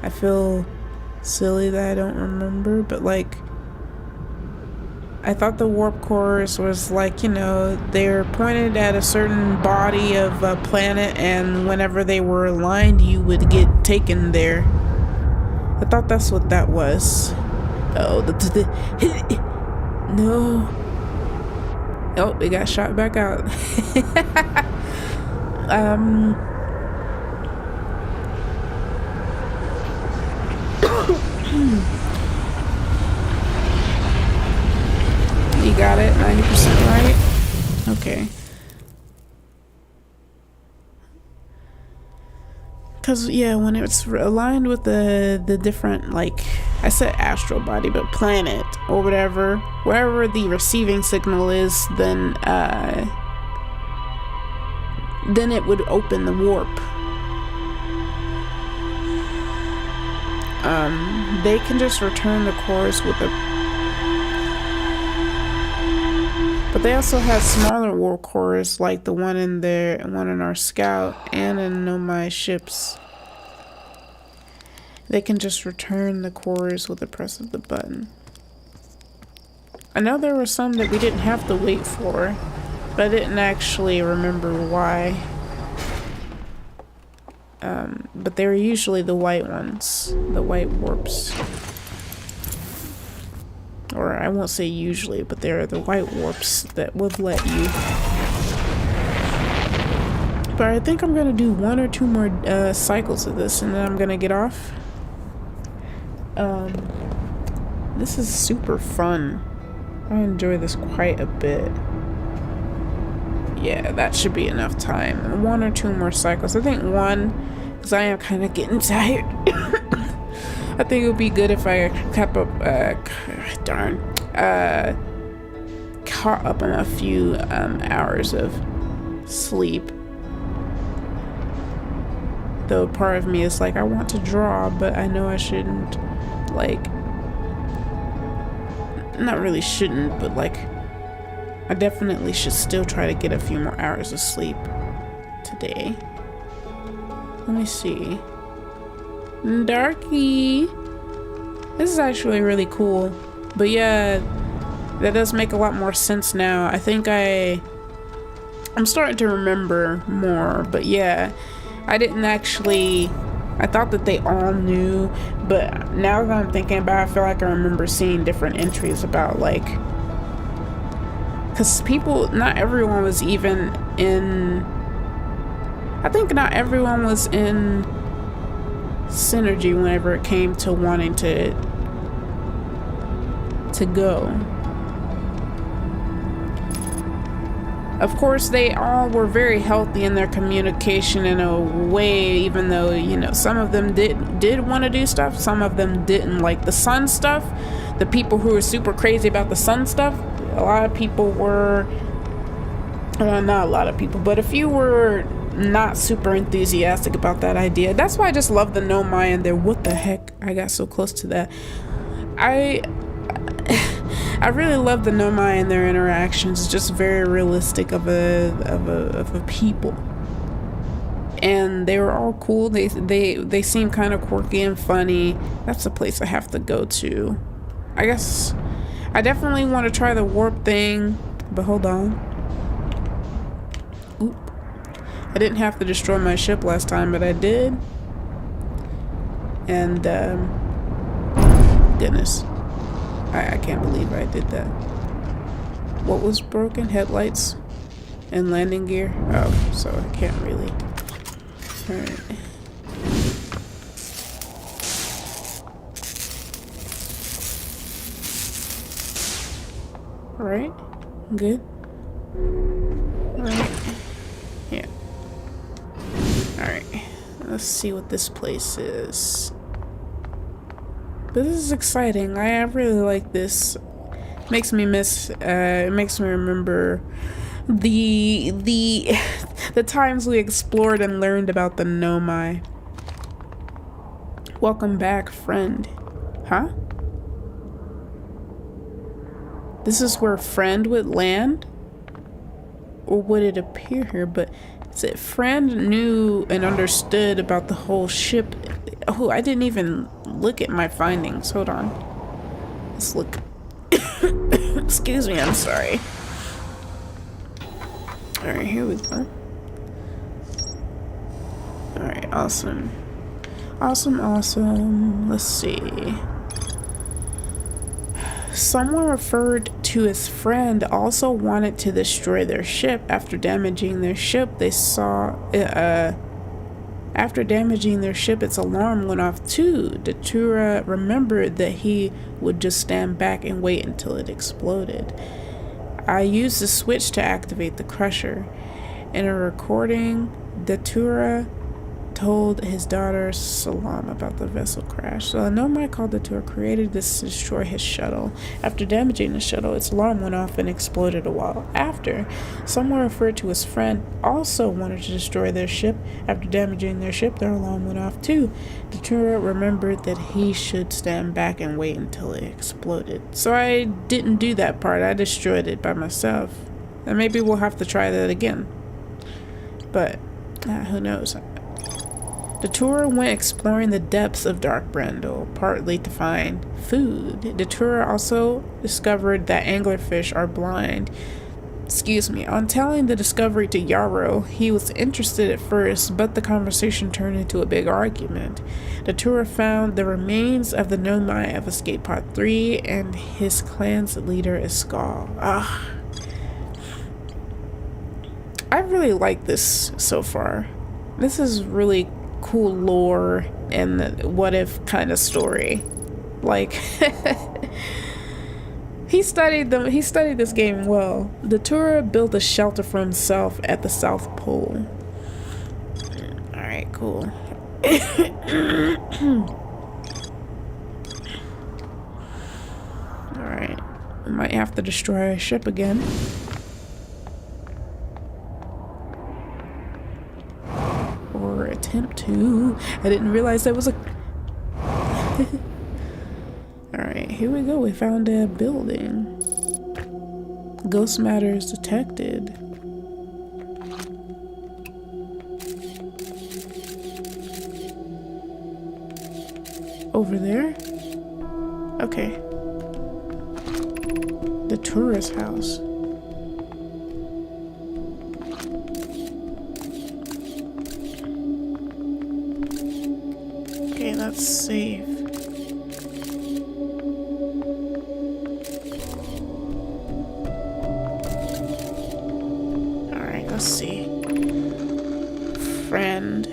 I feel silly that I don't remember, but like, I thought the warp cores was like, you know, they're pointed at a certain body of a planet, and whenever they were aligned, you would get taken there. I thought that's what that was. Oh, no. Oh, it got shot back out. You got it, 90% right? Okay. Because, yeah, when it's aligned with the different, like, I said astral body, but planet or whatever, wherever the receiving signal is, then it would open the warp. They can just return the cores with a... But they also have smaller warp cores, like the one in our scout and in Nomai ships. They can just return the cores with the press of the button. I know there were some that we didn't have to wait for, but I didn't actually remember why. But they were usually the white ones, the white warps. Or I won't say usually, but they're the white warps that would let you. But I think I'm gonna do 1 or 2 more cycles of this, and then I'm gonna get off. This is super fun. I enjoy this quite a bit. Yeah, that should be enough time. 1 or 2 more cycles. I think 1, because I am kind of getting tired. I think it would be good if I kept up, caught up on a few hours of sleep. Though part of me is like, I want to draw, but I know I shouldn't, like, not really shouldn't, but like, I definitely should still try to get a few more hours of sleep today. Let me see. Darky. This is actually really cool. But yeah, that does make a lot more sense now. I think I'm starting to remember more, but yeah, I didn't actually I thought that they all knew, but now that I'm thinking about it, I feel like I remember seeing different entries about like, because people, not everyone was even in, I think not everyone was in Synergy whenever it came to wanting to go. Of course, they all were very healthy in their communication in a way, even though, you know, some of them did want to do stuff, some of them didn't. Like the sun stuff, the people who were super crazy about the sun stuff, a lot of people were, not a lot of people, but a few were not super enthusiastic about that idea. That's why I just love the Nomai and their, what the heck, I got so close to that. I really love the Nomai and their interactions. It's just very realistic of a people, and they were all cool. They seem kind of quirky and funny. That's a place I have to go to. I guess I definitely want to try the warp thing, but hold on. Oop. I didn't have to destroy my ship last time, but I did. And goodness. I can't believe I did that. What was broken? Headlights and landing gear? Oh, so I can't really. Alright. Alright. Good. Alright. Yeah. Alright. Let's see what this place is. But this is exciting. I really like this. Makes me miss. It makes me remember the times we explored and learned about the Nomai. Welcome back, friend. Huh? This is where friend would land, or would it appear here? But is it friend knew and understood about the whole ship? Oh, I didn't even look at my findings. Hold on. Let's look. Excuse me, I'm sorry. Alright, here we go. Alright, awesome. Awesome. Let's see. Someone referred to his friend also wanted to destroy their ship. After damaging their ship, they saw after damaging their ship, its alarm went off too. Datura remembered that he would just stand back and wait until it exploded. I used the switch to activate the crusher. In a recording, Datura told his daughter Salam about the vessel crash. So Nomai called Datura created this to destroy his shuttle. After damaging the shuttle, its alarm went off and exploded a while after. Someone referred to his friend also wanted to destroy their ship. After damaging their ship, their alarm went off too. Datura remembered that he should stand back and wait until it exploded. So I didn't do that part. I destroyed it by myself. And maybe we'll have to try that again. But who knows? Datura went exploring the depths of Dark Brendel, partly to find food. Datura also discovered that anglerfish are blind. On telling the discovery to Yarrow, he was interested at first, but the conversation turned into a big argument. Datura found the remains of the Nomai of Escape Pod 3 and his clan's leader Iskall. I really like this so far. This is really cool lore and what if kind of story. Like he studied this game well. Datura built a shelter for himself at the South Pole. Alright, cool. Alright. We might have to destroy our ship again. Or attempt to. I didn't realize that was a... Alright, here we go. We found a building. Ghost matters detected. Over there? Okay. The tourist house. friend.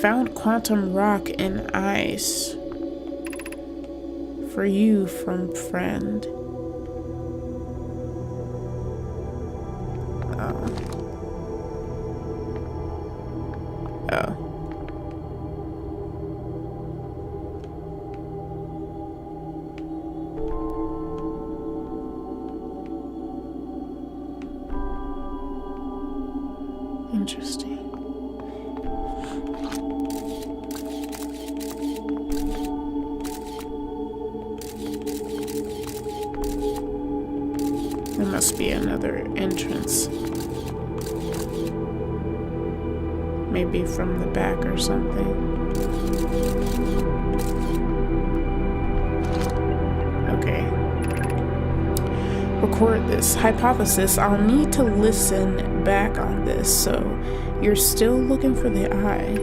Found quantum rock and ice. For you from friend. Oh. Oh. Interesting. There must be another entrance. Maybe from the back or something. Okay. Record this hypothesis. I'll need to listen back on this. So you're still looking for the eye.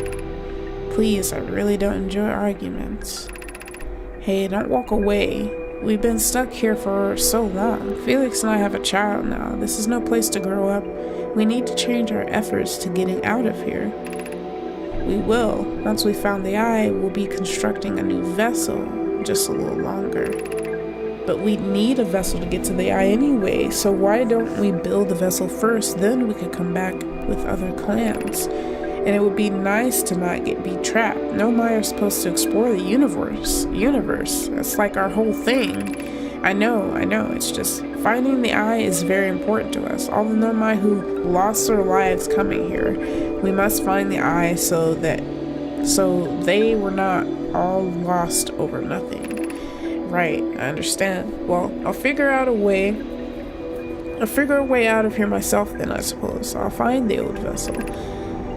Please, I really don't enjoy arguments. Hey, don't walk away. We've been stuck here for so long. Felix and I have a child now. This is no place to grow up. We need to change our efforts to getting out of here. We will. Once we found the eye, we'll be constructing a new vessel. Just a little longer. But we need a vessel to get to the eye anyway, so why don't we build the vessel first, then we could come back with other clans. And it would be nice to not be trapped. Nomaya's supposed to explore the universe. That's like our whole thing. I know, it's just finding the eye is very important to us. All the Nomai who lost their lives coming here, we must find the eye so they were not all lost over nothing. Right, I understand. Well, I'll figure a way out of here myself then, I suppose. I'll find the old vessel.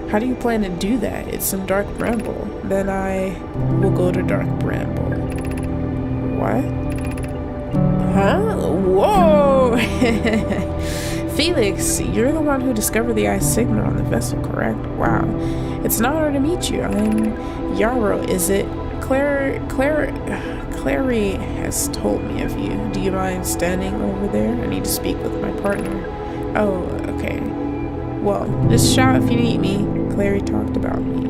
How do you plan to do that? It's in Dark Bramble. Then I will go to Dark Bramble. What? Huh? Whoa! Felix, you're the one who discovered the eye signal on the vessel, correct? Wow. It's an honor to meet you. I'm Yarrow, is it? Clary has told me of you. Do you mind standing over there? I need to speak with my partner. Oh, okay. Well, just shout if you need me. Clary talked about me.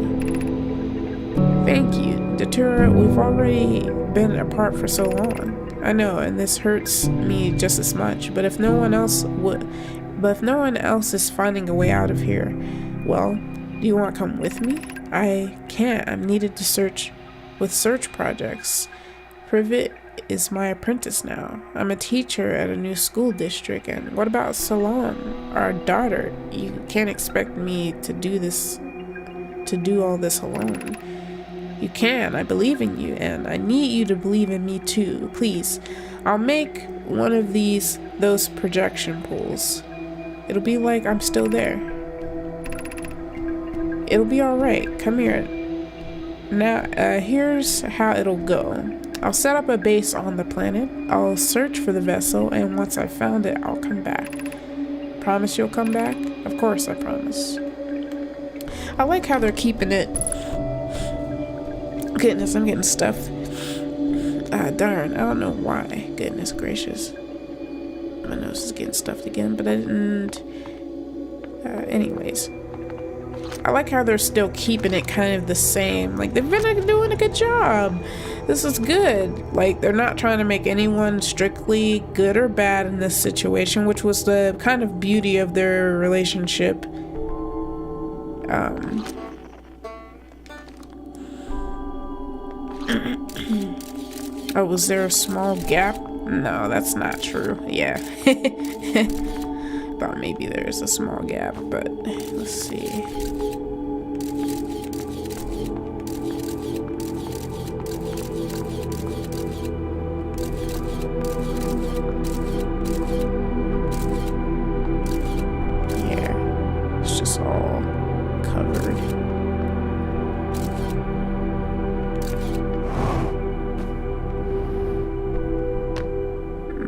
Thank you. Datura, we've already been apart for so long. I know, and this hurts me just as much, but if no one else is finding a way out of here, well, do you want to come with me? I can't. I'm needed to search projects. Privet is my apprentice now. I'm a teacher at a new school district, and what about Salon, our daughter? You can't expect me to do all this alone. You can. I believe in you, and I need you to believe in me too. Please, I'll make one of those projection pools. It'll be like I'm still there. It'll be alright. Come here. Now, here's how it'll go. I'll set up a base on the planet. I'll search for the vessel, and once I've found it, I'll come back. Promise you'll come back? Of course, I promise. I like how they're keeping it. Goodness, I'm getting stuffed. Darn, I don't know why. Goodness gracious. My nose is getting stuffed again, but I didn't... anyways. I like how they're still keeping it kind of the same. Like, they've been doing a good job. This is good. Like, they're not trying to make anyone strictly good or bad in this situation, which was the kind of beauty of their relationship. Oh, was there a small gap? No, that's not true. Yeah. Thought maybe there's a small gap, but let's see.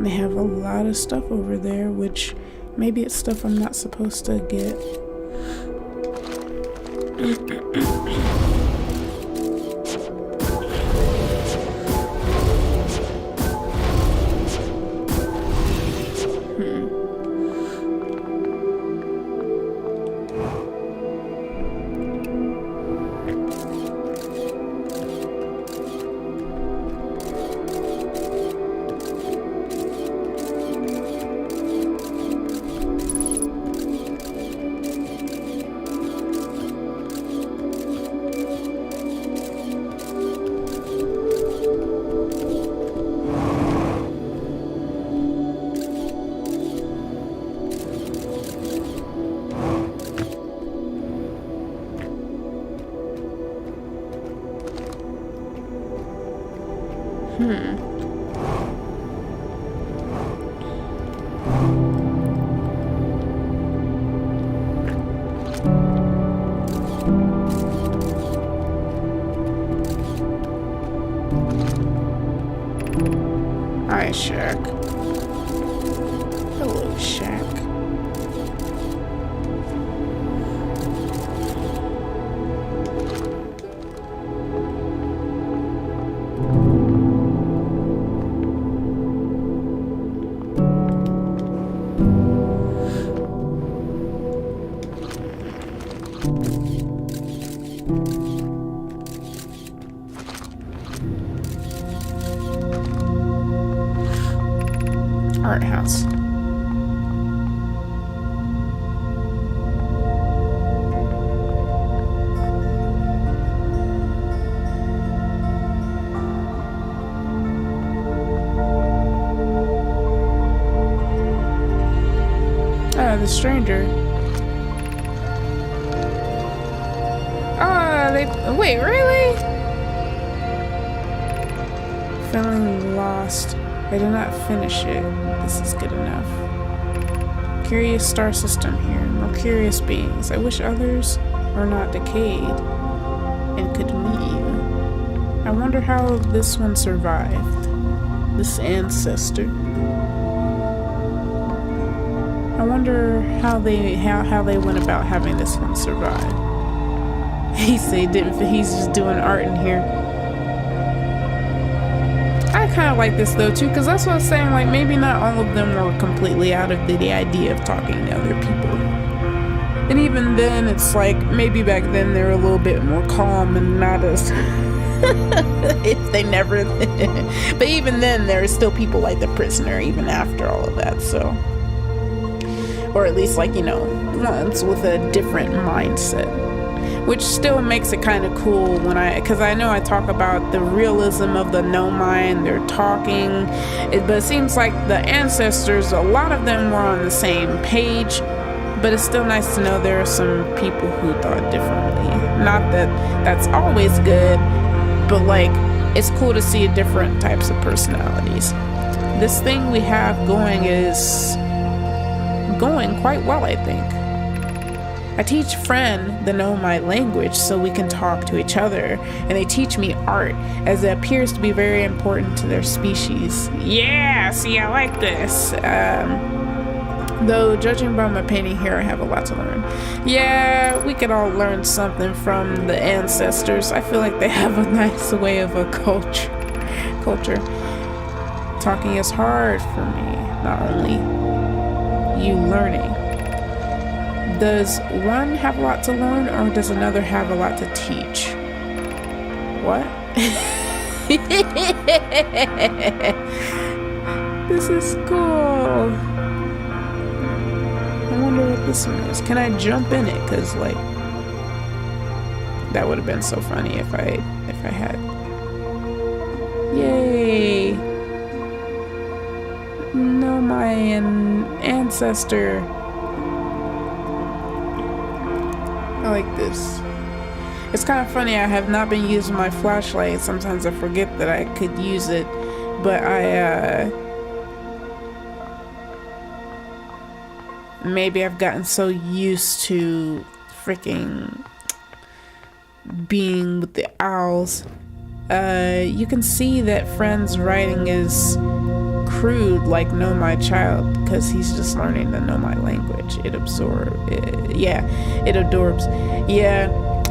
They have a lot of stuff over there, which maybe it's stuff I'm not supposed to get. Hi, Shaq. Hello, Shaq. Art house. Ah, the stranger. Ah, wait, really? Feeling lost. I did not finish it. This is good enough. Curious star system here. No curious beings. I wish others were not decayed and could meet you. I wonder how this one survived. This ancestor. I wonder how they went about having this one survive. He said he's just doing art in here. I kind of like this though too, because that's what I was saying, like maybe not all of them were completely out of the idea of talking to other people. And even then it's like maybe back then they were a little bit more calm and not as if they never but even then there are still people like the prisoner even after all of that, so, or at least like, you know, ones with a different mindset. Which still makes it kind of cool because I know I talk about the realism of the Nomai and they're talking, but it seems like the ancestors, a lot of them were on the same page, but it's still nice to know there are some people who thought differently. Not that that's always good, but like, it's cool to see different types of personalities. This thing we have going is going quite well, I think. I teach Friend the Nomai language so we can talk to each other, and they teach me art as it appears to be very important to their species. Yeah, see, I like this. Though judging by my painting here, I have a lot to learn. Yeah, we could all learn something from the ancestors. I feel like they have a nice way of a culture. Talking is hard for me, not only you learning. Does one have a lot to learn, or does another have a lot to teach? What? This is cool. I wonder what this one is. Can I jump in it? Because, like, that would have been so funny if I had. Yay! Nomai ancestor. I like this. It's kind of funny, I have not been using my flashlight. Sometimes I forget that I could use it, but maybe I've gotten so used to freaking being with the owls. You can see that Friend's writing is crude like Nomai Child, because he's just learning the Nomai language. It absorbs. Yeah,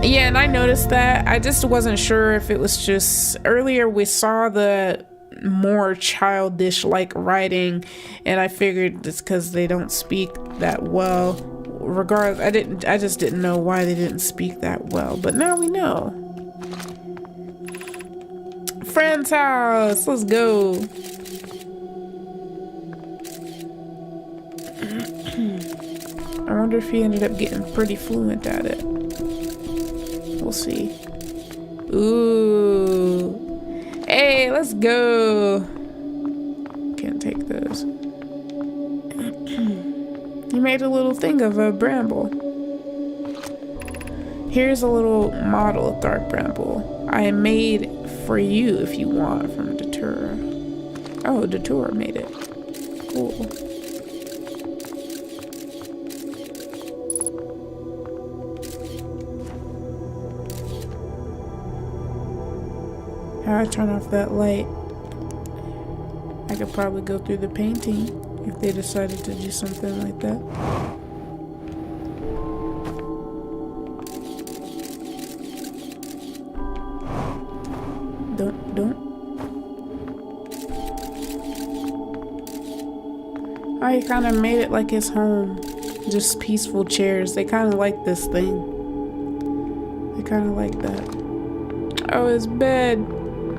and I noticed that. I just wasn't sure if it was just earlier we saw the more childish like writing, and I figured it's because they don't speak that well. Regardless, I just didn't know why they didn't speak that well, but now we know. Friend's house, let's go. I wonder if he ended up getting pretty fluent at it. We'll see. Ooh. Hey, let's go. Can't take those. He made a little thing of a bramble. Here's a little model of dark bramble I made for you if you want from Datura. Oh, Datura made it. Cool. How I turn off that light? I could probably go through the painting if they decided to do something like that. Don't. Oh, he kind of made it like his home. Just peaceful chairs. They kind of like this thing. They kind of like that. Oh, his bed.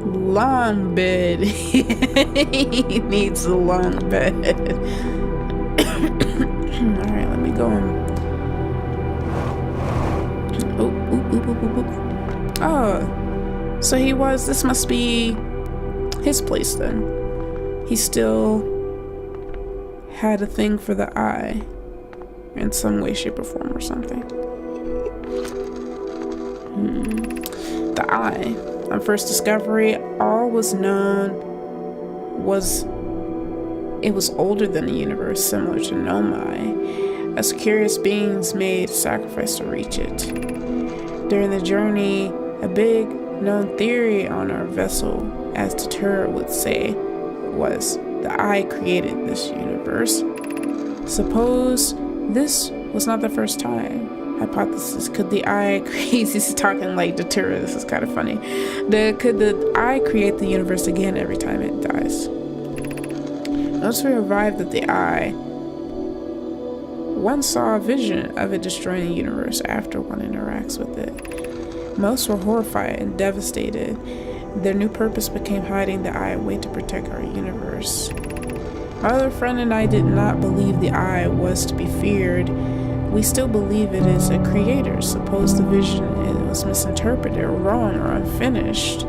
Long bed. He needs a long bed. Alright, let me go on. Oh, so this must be his place then. He still had a thing for the eye in some way, shape, or form or something. The eye. On first discovery, all was known was it was older than the universe, similar to Nomai, as curious beings made sacrifice to reach it. During the journey, a big known theory on our vessel, as Datura would say, was the eye created this universe. Suppose this was not the first time. Hypothesis, could the eye create, he's talking like Datura, this is kind of funny. Could the eye create the universe again every time it dies? Once we arrived at the eye, one saw a vision of it destroying the universe after one interacts with it. Most were horrified and devastated. Their new purpose became hiding the eye away to protect our universe. My other friend and I did not believe the eye was to be feared. We still believe it is a creator. Suppose the vision was misinterpreted or wrong or unfinished.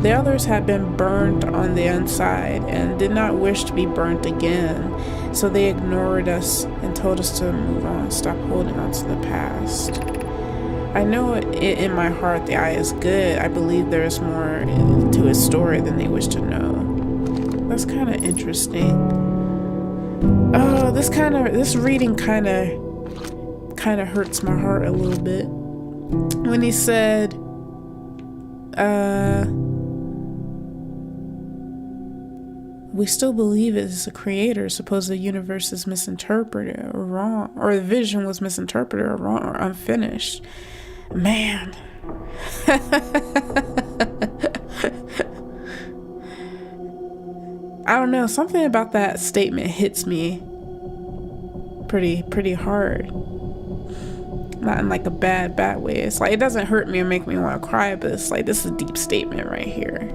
The others had been burned on the inside and did not wish to be burnt again, so they ignored us and told us to move on, stop holding on to the past. I know in my heart the eye is good. I believe there is more to its story than they wish to know. That's kind of interesting. Oh, this reading kind of hurts my heart a little bit. When he said, we still believe it is a creator. Suppose the universe is misinterpreted or wrong, or the vision was misinterpreted or wrong or unfinished. Man. I don't know, something about that statement hits me pretty hard. Not in like a bad way. It's like, it doesn't hurt me or make me want to cry, but it's like, this is a deep statement right here.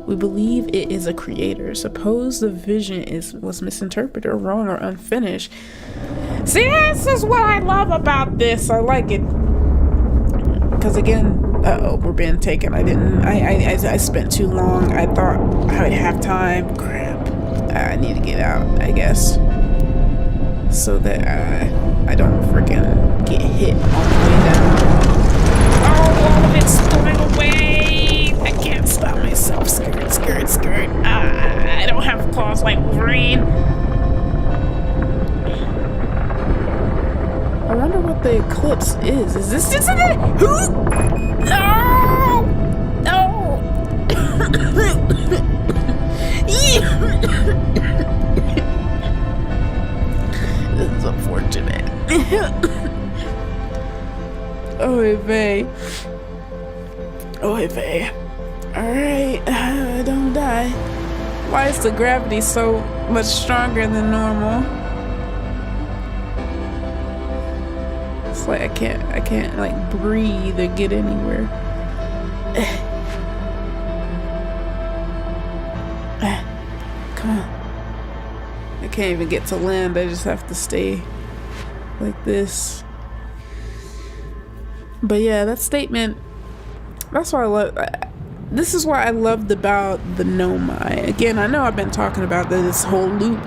We believe it is a creator. Suppose the vision was misinterpreted or wrong or unfinished. See, this is what I love about this. I like it. Because again, we're being taken. I spent too long. I thought I would have time. Crap. I need to get out, I guess. So that I don't freaking get hit all the way down. Oh, all of it's going away. I can't stop myself. Skirt. I don't have claws like Wolverine. I wonder what the eclipse is. Is this just it? Who? No! This is unfortunate. Oy vey. Alright, don't die. Why is the gravity so much stronger than normal? It's like I can't like breathe or get anywhere. Come on. I can't even get to land. I just have to stay like this. But yeah, that statement, that's what I love. This is what I loved about the Nomai. Again, I know I've been talking about this whole loop,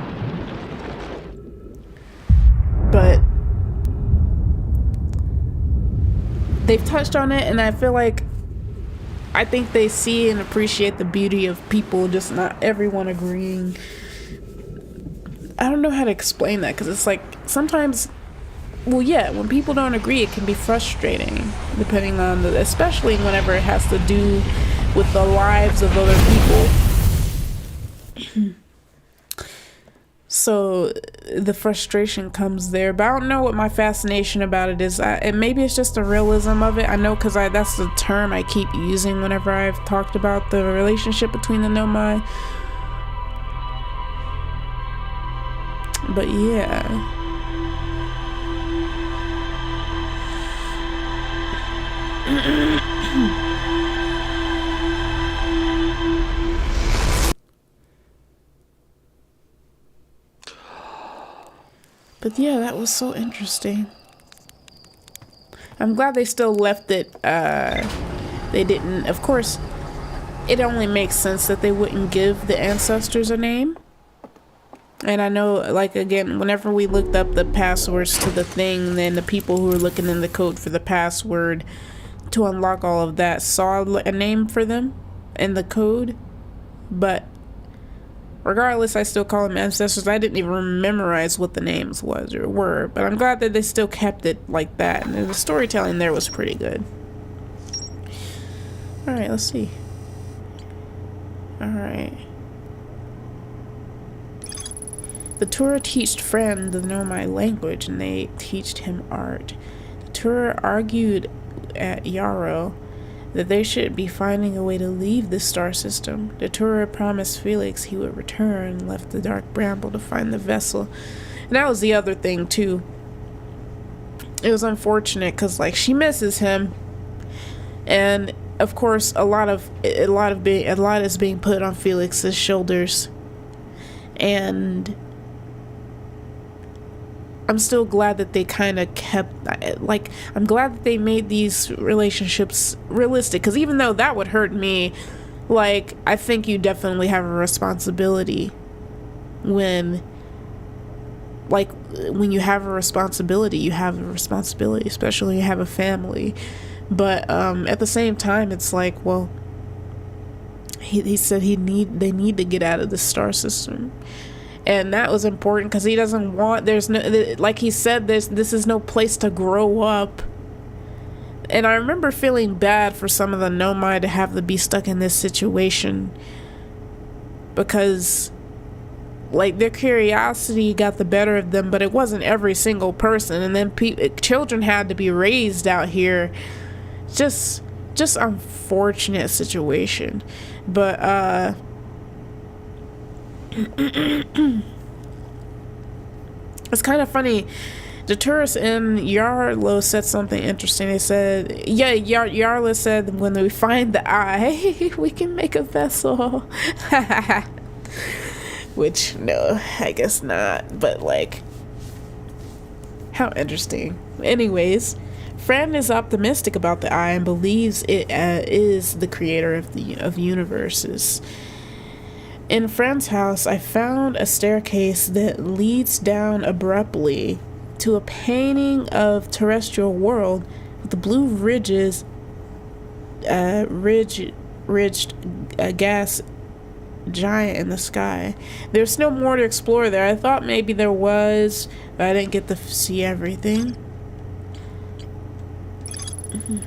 but they've touched on it, and I feel like I think they see and appreciate the beauty of people, just not everyone agreeing. I don't know how to explain that, because it's like sometimes, well, yeah, when people don't agree, it can be frustrating, depending on especially whenever it has to do with the lives of other people. So the frustration comes there, but I don't know what my fascination about it is. And maybe it's just the realism of it. I know, because that's the term I keep using whenever I've talked about the relationship between the Nomai. But yeah. But yeah, that was so interesting. I'm glad they still left it. They didn't, of course, it only makes sense that they wouldn't give the ancestors a name. And I know, like, again, whenever we looked up the passwords to the thing, then the people who were looking in the code for the password to unlock all of that saw a name for them in the code. But regardless, I still call them ancestors. I didn't even memorize what the names were, but I'm glad that they still kept it like that. And the storytelling there was pretty good. Alright, let's see. Alright. The Tura teached Fran the Nomai language, and they teached him art. The Tura argued at Yarrow that they should be finding a way to leave the star system. The Tura promised Felix he would return and left the Dark Bramble to find the vessel. And that was the other thing too. It was unfortunate because, like, she misses him, and of course a lot is being put on Felix's shoulders. And I'm still glad that they kind of kept, like, I'm glad that they made these relationships realistic, because even though that would hurt me, like, I think you definitely have a responsibility when you have a responsibility, especially when you have a family. But at the same time, it's like, well, he said they need to get out of the star system. And that was important because he doesn't want, there's no, like he said, this is no place to grow up. And I remember feeling bad for some of the Nomai to have to be stuck in this situation, because, like, their curiosity got the better of them, but it wasn't every single person. And then children had to be raised out here. Just unfortunate situation. But it's kind of funny. The tourists in Yarlo said something interesting. They said, yeah, Yarlo said, when we find the eye, we can make a vessel. Which, no, I guess not. But, like, how interesting. Anyways, Fran is optimistic about the eye and believes it is the creator of universes. In Fran's house, I found a staircase that leads down abruptly to a painting of terrestrial world with the blue ridged gas giant in the sky. There's no more to explore there. I thought maybe there was, but I didn't get to see everything.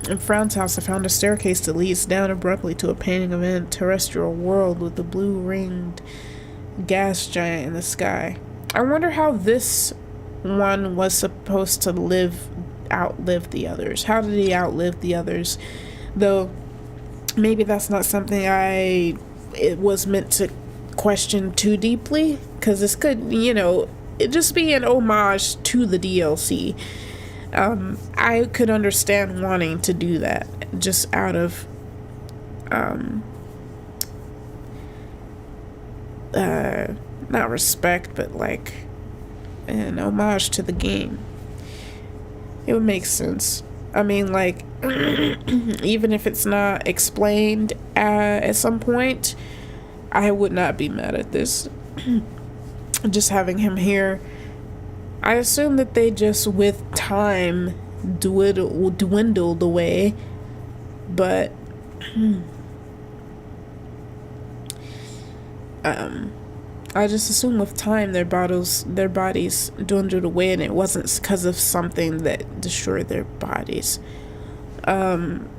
In Fran's house, I found a staircase that leads down abruptly to a painting of a terrestrial world with the blue ringed gas giant in the sky. I wonder how this one was supposed to outlive the others. How did he outlive the others? Though maybe that's not something it was meant to question too deeply, because this could, it just be an homage to the DLC. I could understand wanting to do that just out of not respect, but like an homage to the game. It would make sense. I mean, like, even if it's not explained at some point, I would not be mad at this. Just having him here, I assume that they just, with time, dwindled away, but um, I just assume with time their bodies dwindled away, and it wasn't because of something that destroyed their bodies. Um,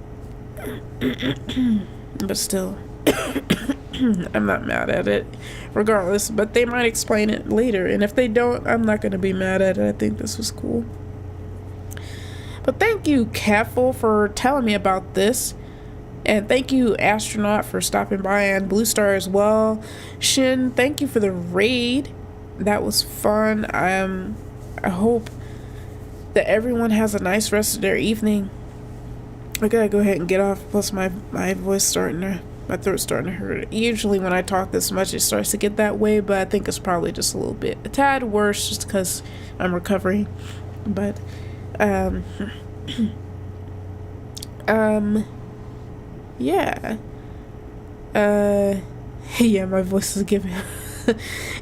but still, I'm not mad at it, regardless. But they might explain it later, and if they don't, I'm not gonna be mad at it. I think this was cool. But thank you, Careful, for telling me about this. And thank you, Astronaut, for stopping by, and Blue Star as well. Shin, thank you for the raid. That was fun. I hope that everyone has a nice rest of their evening. I gotta go ahead and get off. Plus, my throat's starting to hurt. Usually, when I talk this much, it starts to get that way. But I think it's probably just a tad worse, just because I'm recovering. But, yeah. Yeah, my voice is giving.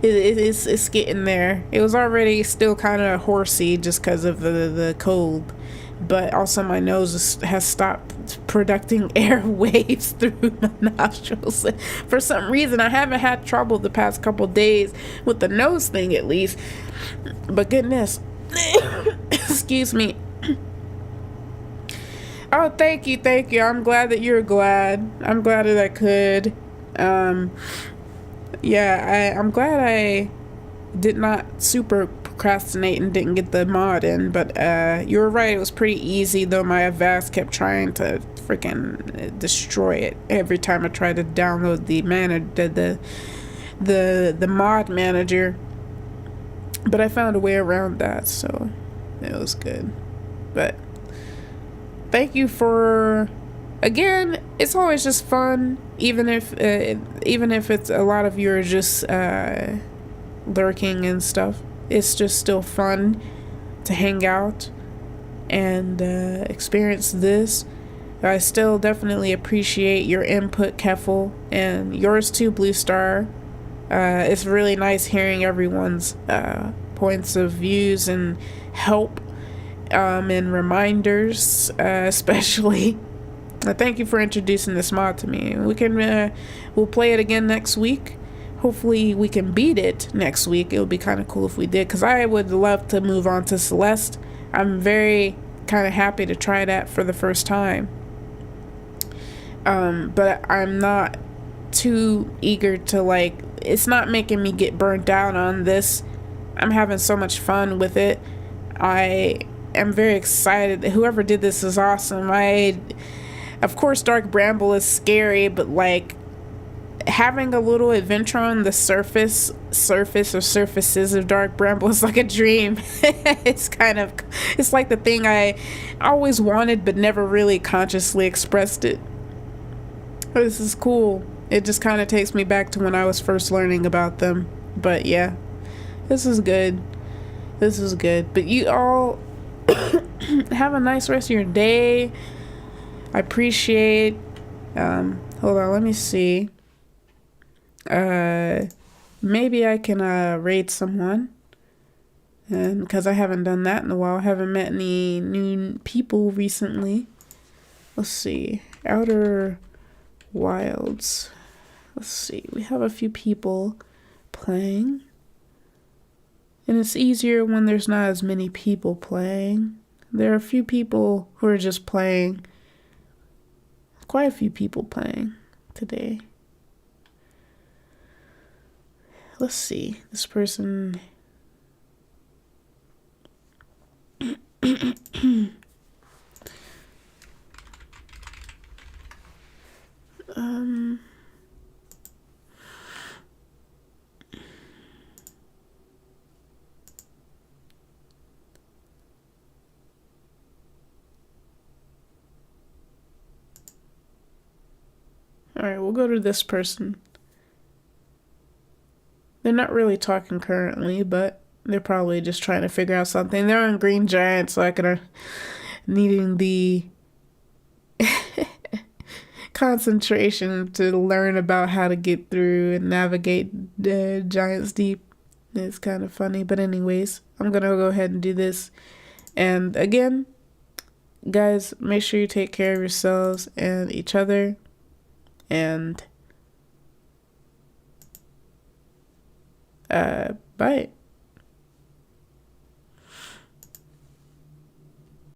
It's getting there. It was already still kind of hoarsey just because of the cold, but also my nose has stopped producing air waves through my nostrils. For some reason, I haven't had trouble the past couple days with the nose thing, at least. But goodness, excuse me. Oh, thank you. I'm glad that you're glad. I'm glad that I could. Yeah, I'm glad I did not super procrastinate and didn't get the mod in, but you were right, it was pretty easy, though my Avast kept trying to freaking destroy it every time I tried to download the mod manager. But I found a way around that, so it was good. But thank you for, again, it's always just fun, even if it's a lot of you are just lurking and stuff. It's just still fun to hang out and experience this. I still definitely appreciate your input, Keffel, and yours too, Blue Star. It's really nice hearing everyone's points of views and help and reminders, especially. Thank you for introducing this mod to me. We'll play it again next week. Hopefully we can beat it next week. It would be kind of cool if we did, because I would love to move on to Celeste. I'm very kind of happy to try that for the first time. But I'm not too eager to, it's not making me get burnt out on this. I'm having so much fun with it. I am very excited. Whoever did this is awesome. Of course, Dark Bramble is scary, but having a little adventure on the surface or surfaces of Dark Bramble is like a dream. It's like the thing I always wanted but never really consciously expressed it. This is cool. It just kind of takes me back to when I was first learning about them. But yeah, this is good. But you all have a nice rest of your day. I appreciate, hold on, let me see. Maybe I can raid someone, and because I haven't done that in a while. I haven't met any new people recently. Let's see, Outer Wilds. Let's see, we have a few people playing, and it's easier when there's not as many people playing. There are a few people who are just playing. Quite a few people playing today. Let's see, this person. Alright, we'll go to this person. They're not really talking currently, but they're probably just trying to figure out something. They're on Green Giant, so I could needing the concentration to learn about how to get through and navigate Giants Deep. It's kind of funny, but anyways, I'm gonna go ahead and do this. And again, guys, make sure you take care of yourselves and each other. And Bye.